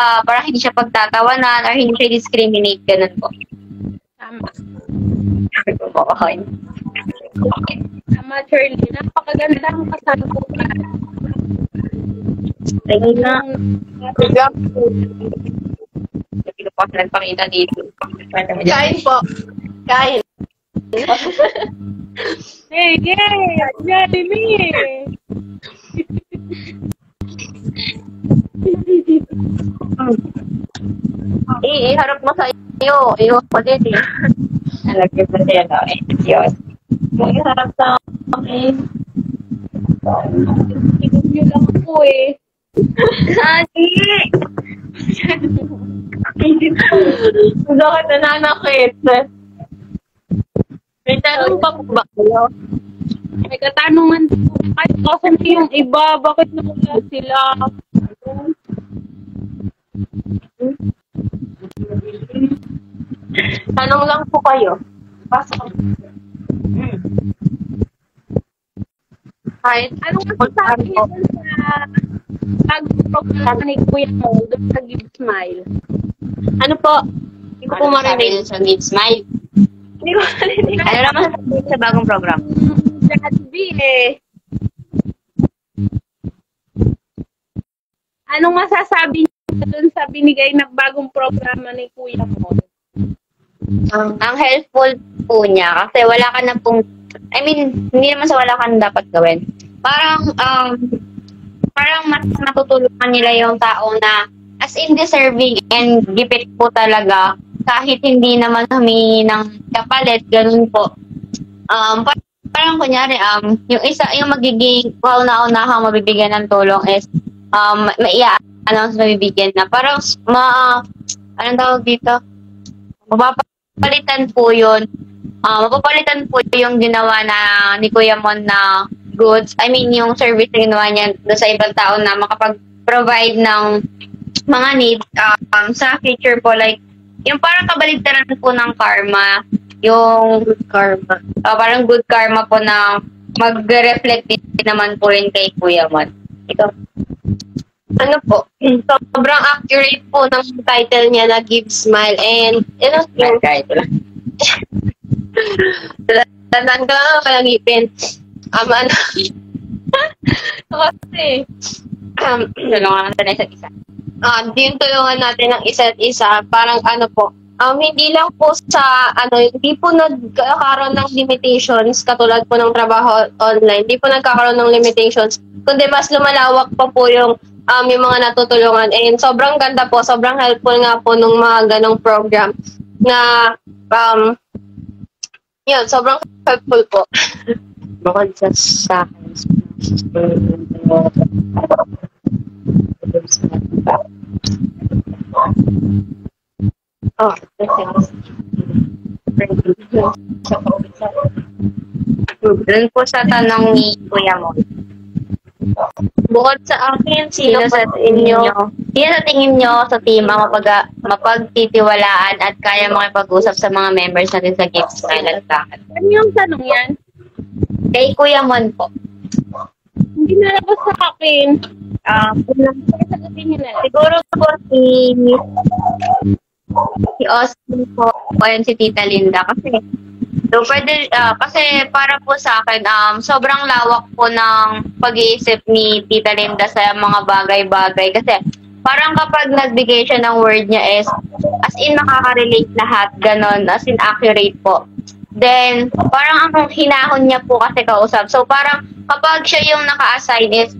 pagtatawanan or hindi siya discriminate, ganon po. Tama. Okay. Tama, Shirley. Napakaganda ang kasagutan. Tingin na. Hindi ko pa nagpakita dito. Kain po. Kain. Hey, Jeremy! Iharap mo sa iyo. Iyo ko din eh. Nalagyan mo din ako eh. Yun. Kung iharap sa akin. Tignan niyo lang po eh. Sani! Bakit nananakit? May tanong pa po ba kayo? May katanungan po. Kahit kasan yung iba, bakit nawala sila? Tanong lang po kayo. Pasok. Kahit Anong masasabi niyo sa pag-program ni Kuya Mo doon sa Give Smile? ano po? Hindi ko po marinig. Sa Mid-Smile. Hindi ko marinig. Ano naman sasabihin sa bagong program? Daddy eh. Anong masasabi niyo doon sa binigay na bagong programa ni Kuya Mo? Ang helpful po niya kasi wala ka na pong, hindi naman sa wala ka na dapat gawin. Parang mas matutulungan nila yung tao na as in deserving and gipit po talaga kahit hindi naman humingi ng kapalit, ganun po. Parang kunyari, yung magiging kauna-unahang mabibigyan ng tulong is announce mabibigyan na. Parang anong tawag dito? Mapapalitan po yun. Mapapalitan po yung ginawa na ni Kuya Mon na goods. Yung service na ginawa niya doon sa ibang tao na makapag-provide ng mga needs sa future po. Like, yung parang kabaligtaran po ng karma. Yung good karma. Parang good karma po na mag-reflect din naman po rin kay Kuya Mon. Ito. Ano po? Sobrang accurate po ng title niya na Give Smile. And, yung tandaan ka lang palagipin. Kasi, tulungan natin na isa't isa. yung tulungan natin ng isa't isa, parang hindi lang po sa, hindi po nagkakaroon ng limitations, katulad po ng trabaho online, hindi po nagkakaroon ng limitations, kundi mas lumalawak pa po yung mga natutulungan. And sobrang ganda po, sobrang helpful nga po nung mga ganong program na, yun, sobrang helpful po. Bukod sa akin, Oh, Doon po sa tanong ni Kuya mo. bukod sa akin, Sino sa tingin nyo sa team ang mapagtitiwalaan at kaya makipag-usap sa mga members natin sa Gift Smile at bakit? Ano yung tanong yan? Kay Kuya Mon po. Hindi nalabas sa akin. Sagutin niyo na lang. Siguro po si Austin po, o yan si Tita Linda kasi kasi para po sa akin sobrang lawak po ng pag-iisip ni Tita Linda sa mga bagay-bagay kasi parang kapag nagbigay siya ng word niya is as in makaka-relate lahat, ganon, as in accurate po. Then, parang ang hinahon niya po kasi kausap. So, parang kapag siya yung naka-assign is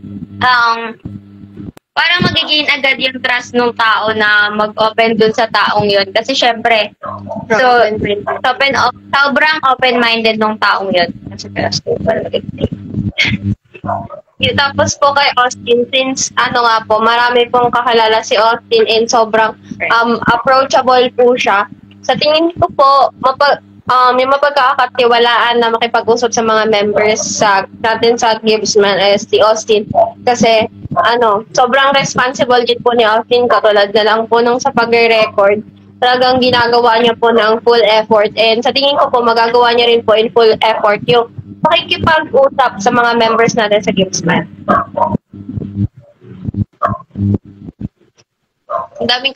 parang mag-gain agad yung trust ng tao na mag-open dun sa taong yun. Kasi syempre, sobrang open-minded ng taong yun. Tapos po kay Austin, since marami pong kakilala si Austin and sobrang approachable po siya. Sa tingin ko po, yung mapagkakatiwalaan na makipag-usap sa mga members natin sa Gibbsman is si Austin. Kasi, sobrang responsible din po ni Austin, katulad na lang po nung sa pag-record. Talagang ginagawa niya po ng full effort. And sa tingin ko po, magagawa niya rin po in full effort yung makikipag-usap sa mga members natin sa Gibbsman. Ang daming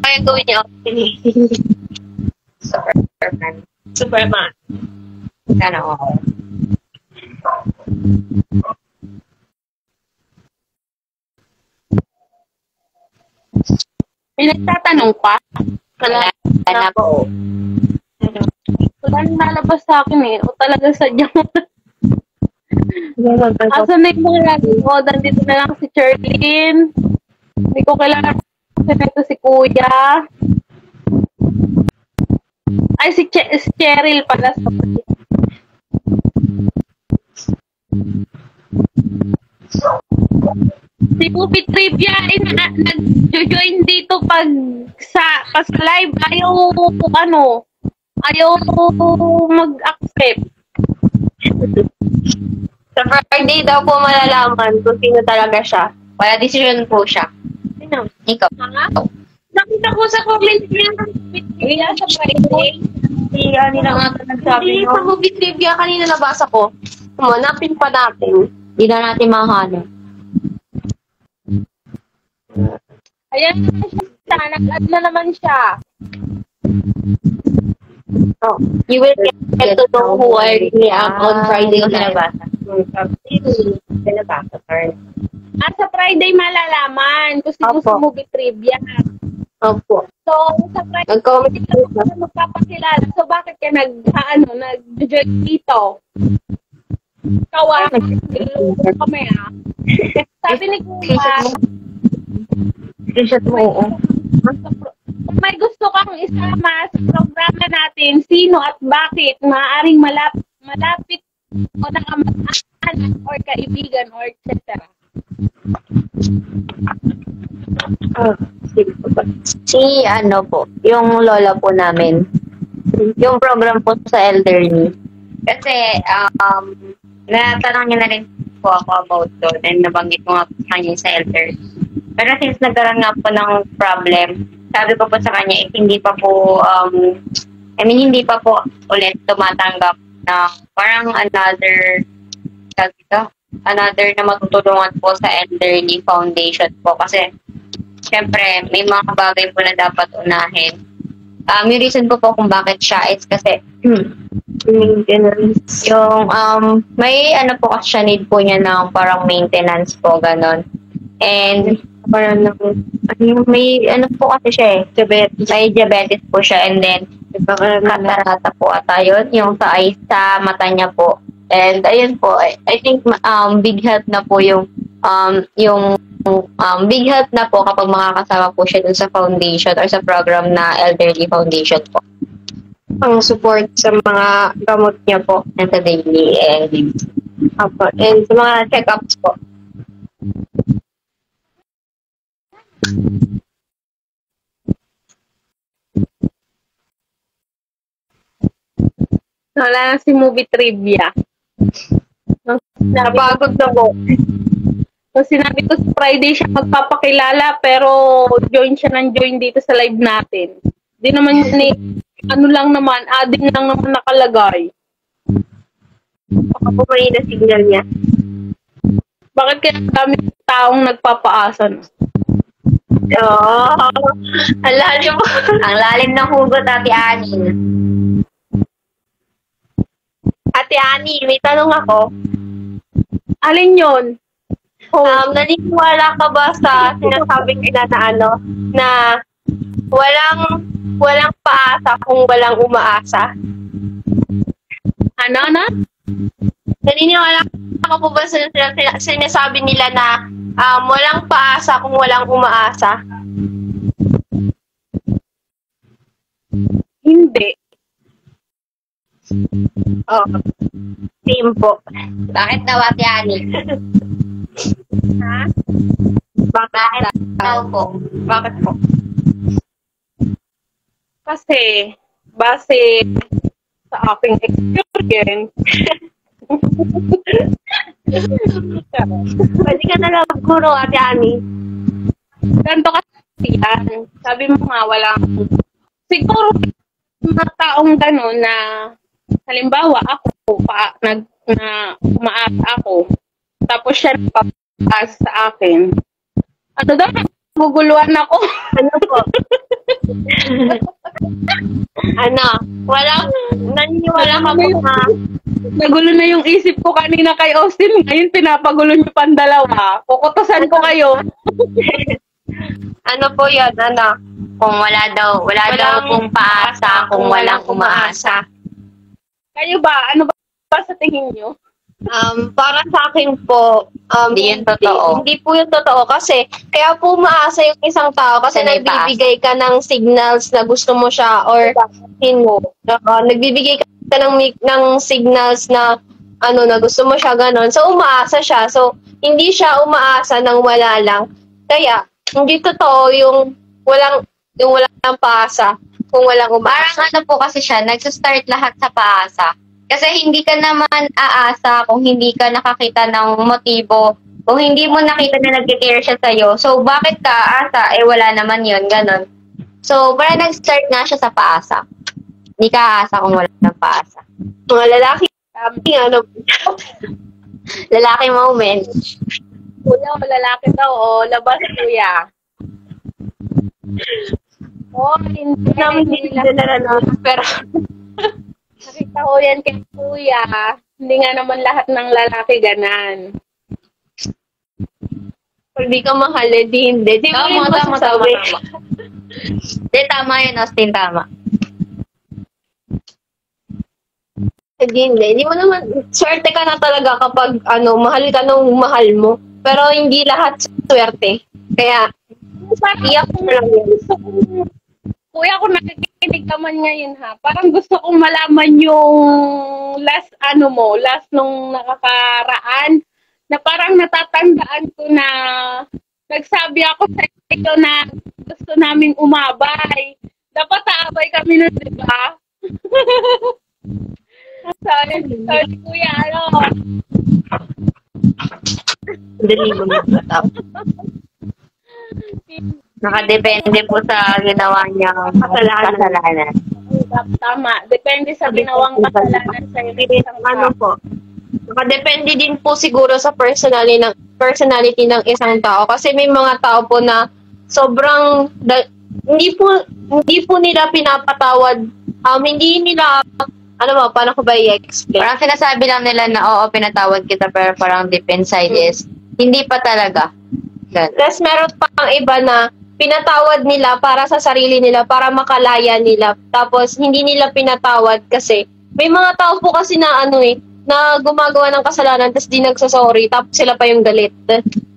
kaya gawin niya, Austin. Superman. Sana ako. May nagtatanong pa? Wala na po. Wala nang nalabas sa akin eh. O talaga sadyang asa na yung mga lagi ko? Dito na lang si Cherlyn. Hindi ko kailangan kasi nito si Kuya. Ay, si Cheryl pala. Si Pupi Trivia ay nag-join dito pag live. Ayaw mag-accept. Sa Friday daw po malalaman kung sino talaga siya. Wala decision po siya. Sino? Ikaw. Nakita ko sa comment niya sa Friday. Nila nga nagsabi Hindi, sa movie trivia kanina nabasa ko. Hanapin pa natin. Hindi na natin mahanap. Ayan na siya. Nag-add na naman siya. Oh, you will get to know who I really am on Friday night. Pinabasa. Sa Friday malalaman kung sino Opo. sa movie trivia. Opo. So, sa Friday, Nag-comment ka magpapakilala. So, bakit ka nag-join dito? Kawa, niluloko kami Sabi ni Kuya, Screenshot mo, oo. kung may gusto kang isama sa programa natin, sino at bakit, maaaring malapit o nakamag-anak or kaibigan or etc. Yung lola po namin. Yung program po sa elderly. Kasi, natanong niya na rin po ako about doon and nabanggit ko nga po sa kanya sa elderly. Pero since nagkaroon nga po ng problem, sabi ko po sa kanya, hindi pa po, hindi pa po ulit tumatanggap na parang another na matutulungan po sa elderly foundation po. Kasi, syempre, may mga bagay po na dapat unahin. Yung reason po kung bakit siya is kasi, maintenance. Yung, may po kasi siya need po niya ng parang maintenance po, ganon. And, parang may po kasi siya may diabetes po siya and then katarata po ata yun, yung sa mata niya po. And ayun po, I think big help na po yung big help na po kapag makakasama po siya dun sa foundation or sa program na elderly foundation po. Ang support sa mga gamot niya po. And sa daily and Apo. And sa mga check-ups po. Wala na si movie trivia. Napagod na po. So, sinabi ko sa Friday siya magpapakilala pero join siya ng join dito sa live natin. Di naman yun ano lang naman, adding lang naman nakalagay. Baka po may na-signal niya. Bakit kaya dami taong nagpapaasa? No? Oh, ang lalim po. Ang lalim ng hugot, Ate Ani. Ate Ani, may tanong ako. Alin yun? Naniniwala ka ba sa sinasabing nila na na walang paasa kung walang umaasa? Ano? Naniniwala ka po ba sa sinasabi nila na walang paasa kung walang umaasa? Hindi. Oh, same po. Bakit daw, Ate Ani? Ha? Bakit daw po? Bakit po? Kasi, base sa aking experience, Pwede ka na lang guro, Ate Ani. ganito kasi yan. Sabi mo nga, walang, siguro, mga taong gano'n na, halimbawa, ako, umaasa ako, tapos siya nagpapaas sa akin. Ano daw, guguluhan ako. Ano po? Naniniwala ka po na Nagulo na yung isip ko kanina kay Austin, ngayon pinapagulo niyo pang dalawa. Kukutusan ko kayo. ano po yun, Kung wala daw pong paasa kung walang umaasa. Kayo ba? Ano ba sa tingin niyo? Para sa akin po, Hindi yun totoo. Hindi po yung totoo kasi kaya po umaasa yung isang tao kasi Kasi may nagbibigay ka ng signals na gusto mo siya or nagbibigay ka ng signals na na gusto mo siya ganon. So umaasa siya. So hindi siya umaasa ng wala lang. Kaya hindi totoo yung walang paasa kung walang umaasa. Parang po kasi siya, nagsa-start lahat sa paasa. Kasi hindi ka naman aasa kung hindi ka nakakita ng motibo, kung hindi mo nakita na nag-care siya sa'yo. So, bakit ka aasa? Wala naman yun, ganon. So, parang nag-start na siya sa paasa. Hindi ka aasa kung wala ng paasa. Mga lalaki, Lalaki moment. Kuya o lalaki daw o labas kuya. Hindi namin hindi na pero nakita ko yan kay kuya. Hindi nga naman lahat ng lalaki ganan. pag di ka mahal, hindi. Di mo yun masasabi. Di, tama yun, Austin, tama. Hindi mo naman, swerte ka na talaga kapag, mahal ka nung mahal mo. Pero hindi lahat swerte. Kaya, iyak mo lang yun. Kuya, kung nakikinig ka man ngayon ha, parang gusto kong malaman yung last nung nakakaraan, na parang natatandaan ko na nagsabi ako sa iyo na gusto naming umabay. Dapat aabay kami nun, di ba? Sorry, kuya, Dali mo na tao. Nakadepende po sa ginawa niyang kasalanan. Tama. Depende sa ginawang kasalanan sa isang tao. Po? Nakadepende din po siguro sa personality ng isang tao. Kasi may mga tao po na sobrang hindi po nila pinapatawad. Hindi nila paano ko ba i-explain? Parang sinasabi lang nila na oo, pinatawad kita, pero parang deep inside is hindi pa talaga. Tapos meron pang iba na pinatawad nila para sa sarili nila, para makalaya nila. Tapos hindi nila pinatawad kasi may mga tao po kasi na na gumagawa ng kasalanan tapos di nagsasorry, tapos sila pa yung galit.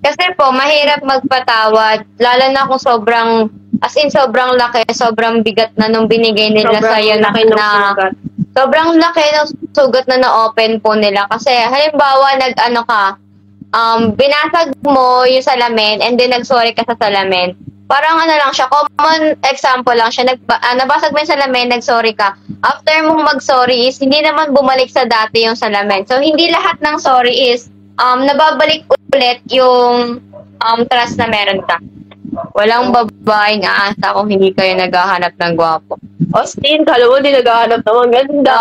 Kasi po, mahirap magpatawad, lalo na kung sobrang laki, sobrang bigat na nung binigay nila Sobrang sa'yo laki ng sugat. Sobrang laki ng sugat na na-open po nila. Kasi halimbawa, binasag mo yung salamin and then nag-sorry ka sa salamin. Parang lang siya, common example lang siya. Nabasag mo yung salamin, nag-sorry ka. After mong mag-sorry is, hindi naman bumalik sa dati yung salamin. So, hindi lahat ng sorry is, nababalik ulit yung trust na meron ka. Walang babaeng aasa kung hindi kayo naghahanap ng gwapo. Austin, kala mo di naghahanap naman. Ganda.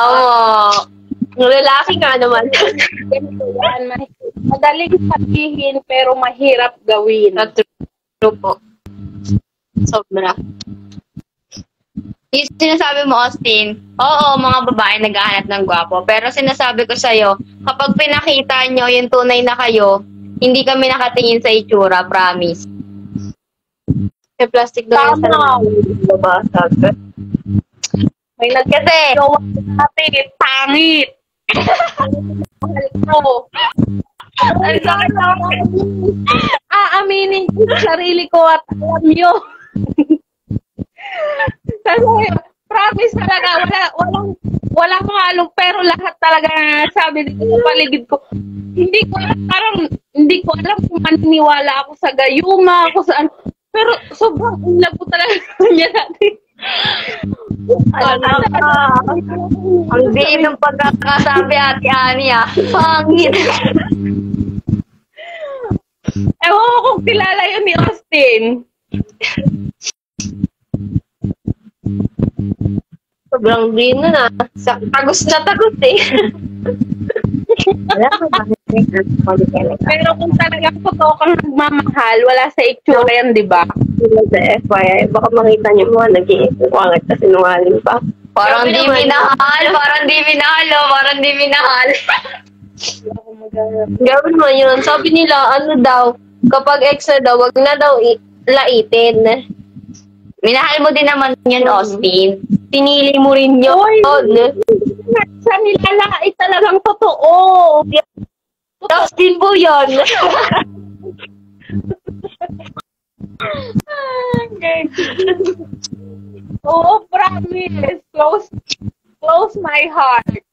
Yung lalaki nga naman. Madaling sabihin pero mahirap gawin. True po. Sobra. Yung sinasabi mo, Austin, oo, mga babae naghahanap ng gwapo. Pero sinasabi ko sa'yo, kapag pinakita nyo yung tunay na kayo, hindi kami nakatingin sa itsura, promise. May plastic daw yung salamin. May nagkagawa natin, pangit. Aaminin ko sa sarili ko at alam nyo. Kasi, promise talaga, walang halong, pero lahat talaga sabi dito sa paligid ko. Hindi ko alam kung maniniwala ako sa gayuma, ako sa ano. Pero sobrang inlove ko talaga niya natin. Ang diin ng pagkakasabi, Ate Ani, pangit. Ewan ko kung kilala yun ni Austin. Sobrang green na. Tagos na tagos eh. Pero kung talagang totoo kang nagmamahal, wala sa itsura yan, di ba? Sa FYI, baka makita niyo mo, nag-iiwangat na sinungaling pa. Parang di minahal, parang di minahal. Gawin mo yun. Sabi nila, ano daw, kapag ex na daw, wag na daw laitin. Minahal mo din naman yun, Austin. Pinili mo rin yun. Sa nilalait talagang totoo. Austin po yun. Okay. Oo, promise. Close my heart.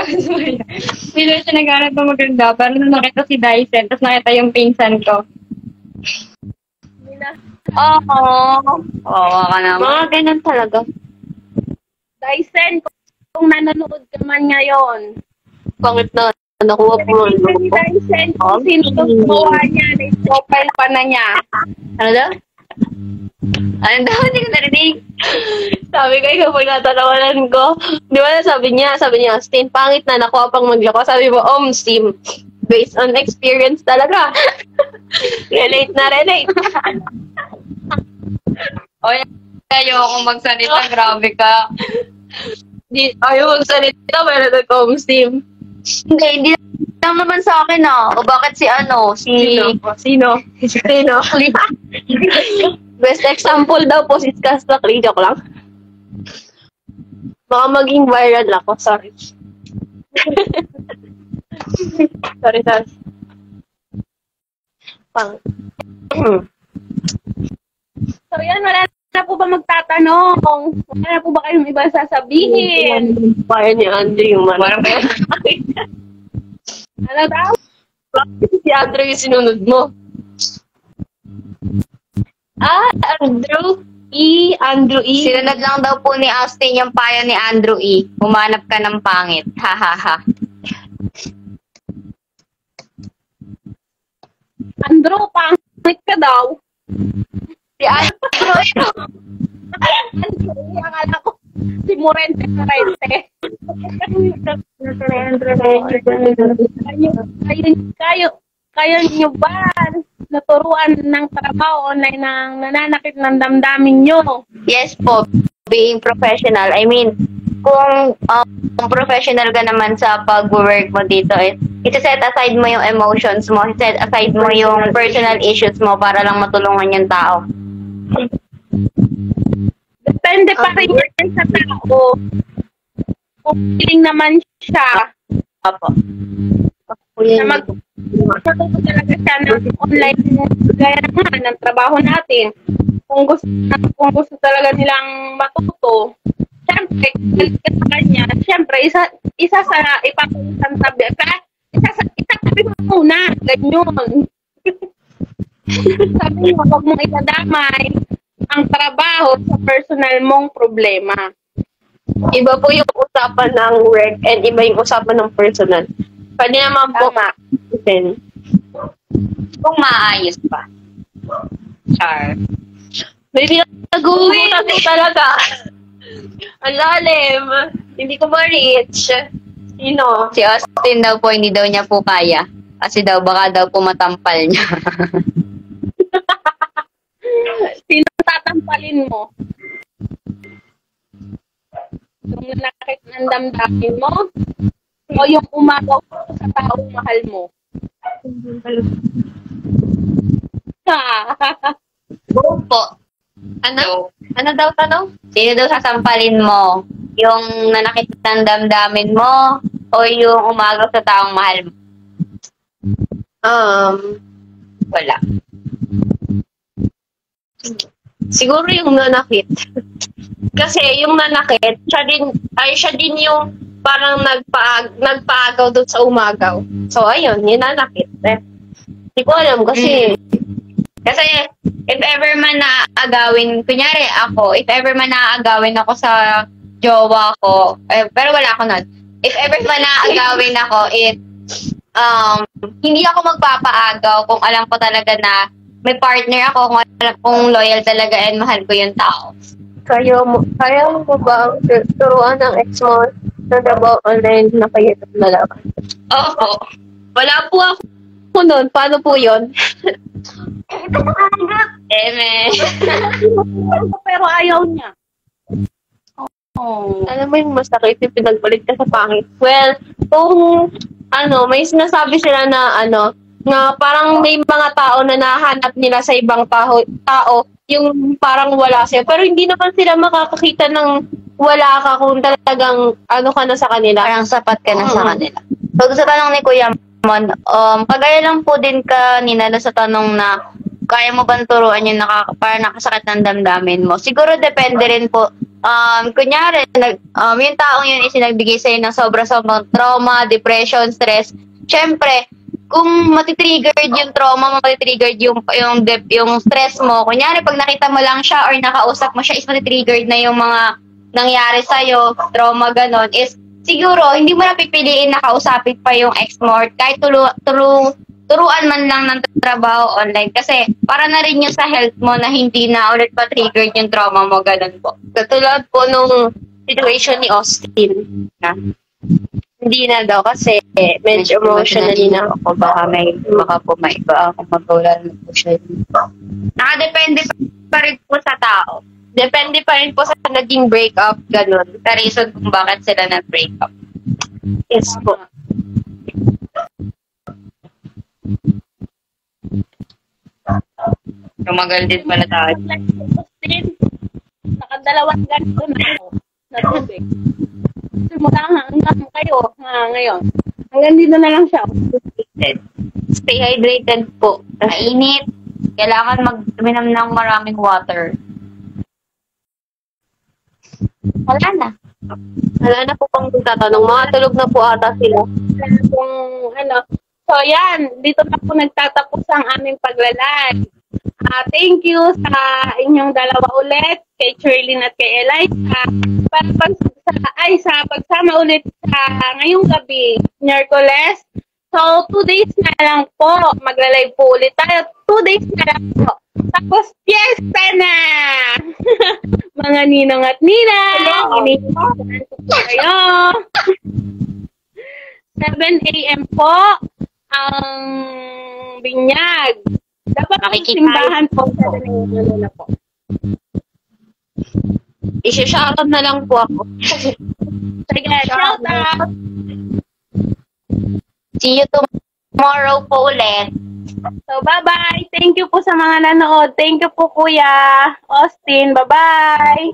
Hindi na siya naghanap ng maganda. Pero nung nakita si Dyson, tapos nakita yung pinsan ko. Oo, ka naman. Mga ganun talaga. Dyson, kung nanonood ka man ngayon. Pangit na nakuha po. Si Dyson, kung sino gumawa niya, profile pa na niya. Ano daw? Ano daw? Hindi ko narinig. Sabi ko, kapag natatawanan ko, di ba sabi niya, Austin, pangit na nakuha pang maglako. Sabi mo, Sim, based on experience talaga. Relate na relate. Oy, ayokong magsalita, grabe ka. Ayaw magsalita, pero nag-Sim. Hindi lang naman sa akin O bakit Sino? Best example daw po si Skastakli. Joke lang. Baka maging viral ako. Sorry. Sorry. So yan, wala na po ba magtatanong? Wala na po ba kayong iba sasabihin? Kaya ni Andrew yung manang. Ano daw? Si Andrew yung sinunod mo. Andrew E. Sinunod lang daw po ni Austin yung payo ni Andrew E. Humanap ka ng pangit. Ha ha ha. Andrew, pangit ka daw. Si Andrew E. Andrew, akala ko si Morente. Kayo nyo ba naturuan ng trabaho online ng nananakit ng damdamin nyo? Yes po, being professional. I mean, kung professional ka naman sa pag-work mo dito, isi-set aside mo yung emotions mo, set aside mo yung personal issues mo para lang matulungan yung tao. Depende pa rin yan sa tao. Kung feeling naman siya, Apo. na matuto talaga siya ng online gaya nga ng trabaho natin. Kung gusto talaga nilang matuto, Siyempre, galit ka sa kanya, siyempre, isa sa ipapawisang tabi. Itatabi mo muna, ganyan. Sabi mo, huwag mong itadamay ang trabaho sa personal mong problema. Iba po yung usapan ng work and iba yung usapan ng personal. Pwede naman po Kung maayos pa. Char. Maybe nag-uugutan po talaga. Ang lalim. Hindi ko ma-reach. Sino? Si Austin daw po, hindi daw niya po kaya. Kasi daw, baka daw po matampal niya. Sino tatampalin mo? Yung nanakit ng damdamin mo? O yung umagaw sa taong mahal mo? Go po. Ano? Ano daw tanong? Sino daw sasampalin mo? Yung nanakit ng damdamin mo? O yung umagaw sa taong mahal mo? Wala. Siguro yung nanakit. Kasi yung nanakit, siya din yung parang nagpaagaw doon sa umagaw. So, ayun, yung nanakit. Hindi ko alam kasi if ever man naaagawin, kunyari ako, if ever man naaagawin ako sa jowa ko, pero wala ako nun. If ever man naaagawin ako, hindi ako magpapaagaw kung alam ko talaga na may partner ako, kung alam kong loyal talaga and mahal ko yung tao. kaya mo ba turuan ng ex mo na trabaho online na kayo nalaman? Oo. Wala po ako nun. Paano po yun? Pero ayaw niya. Oh. Alam mo yung masakit yung pinagbalit ka sa pangit. Well, kung may sinasabi sila na na parang may mga tao na nahanap nila sa ibang tao yung parang wala sa'yo. Pero hindi naman sila makakakita ng wala ka kung talagang ka na sa kanila. Parang sapat ka na sa kanila. So, sa tanong ni Kuya Mon, kagaya lang po din kanina sa tanong na kaya mo bang turuan yung parang nakasakit ng damdamin mo? Siguro depende rin po. Kunyari, yung taong yun is nagbigay sa'yo ng sobra-sobrang trauma, depression, stress. Siyempre, kung matitriggered yung trauma mo, matitriggered yung stress mo, kunyari pag nakita mo lang siya or nakausap mo siya is matitriggered na yung mga nangyari sa'yo, trauma ganon, is siguro hindi mo na pipiliin na kausapin pa yung ex mo or kahit turuan man lang ng trabaho online kasi para na rin yung sa health mo na hindi na ulit pa-triggered yung trauma mo, ganon po. Katulad po nung situation ni Austin. Hindi na daw kasi medyo emotionally na ako. Baka po may iba akong magawalan po siya. Nakadepende pa rin po sa tao. Depende pa rin po sa naging breakup, ganun. Sa reason kung bakit sila na-breakup. Yes po. Tumagal din pala tayo. Nakadalawang ganito na ako. Na tubig. Simula hanggang kayo ngayon. Hanggang dito na lang siya. Stay hydrated po. Mainit. Kailangan mag-minom ng maraming water. Wala na. Wala na po pang tatanong. Makatulog na po ata sila. Kung So yan, dito na po nagtatapos ang aming paglalay. Thank you sa inyong dalawa ulit, kay Cherlyn at kay Eliza, sa pagsama ulit sa ngayong gabi, Miyerkules. So, 2 days na lang po, magla-live po ulit tayo. 2 days na lang po. Tapos, fiesta na! Mga ninong at ninang, iniiwasan ko po kayo. 7 a.m. po, ang binyag. Dapat ang simbahan po sa na po. I-shoutout na lang po ako. Sige, shout out! See you tomorrow po ulit. So, bye-bye! Thank you po sa mga nanood. Thank you po, Kuya Austin. Bye-bye!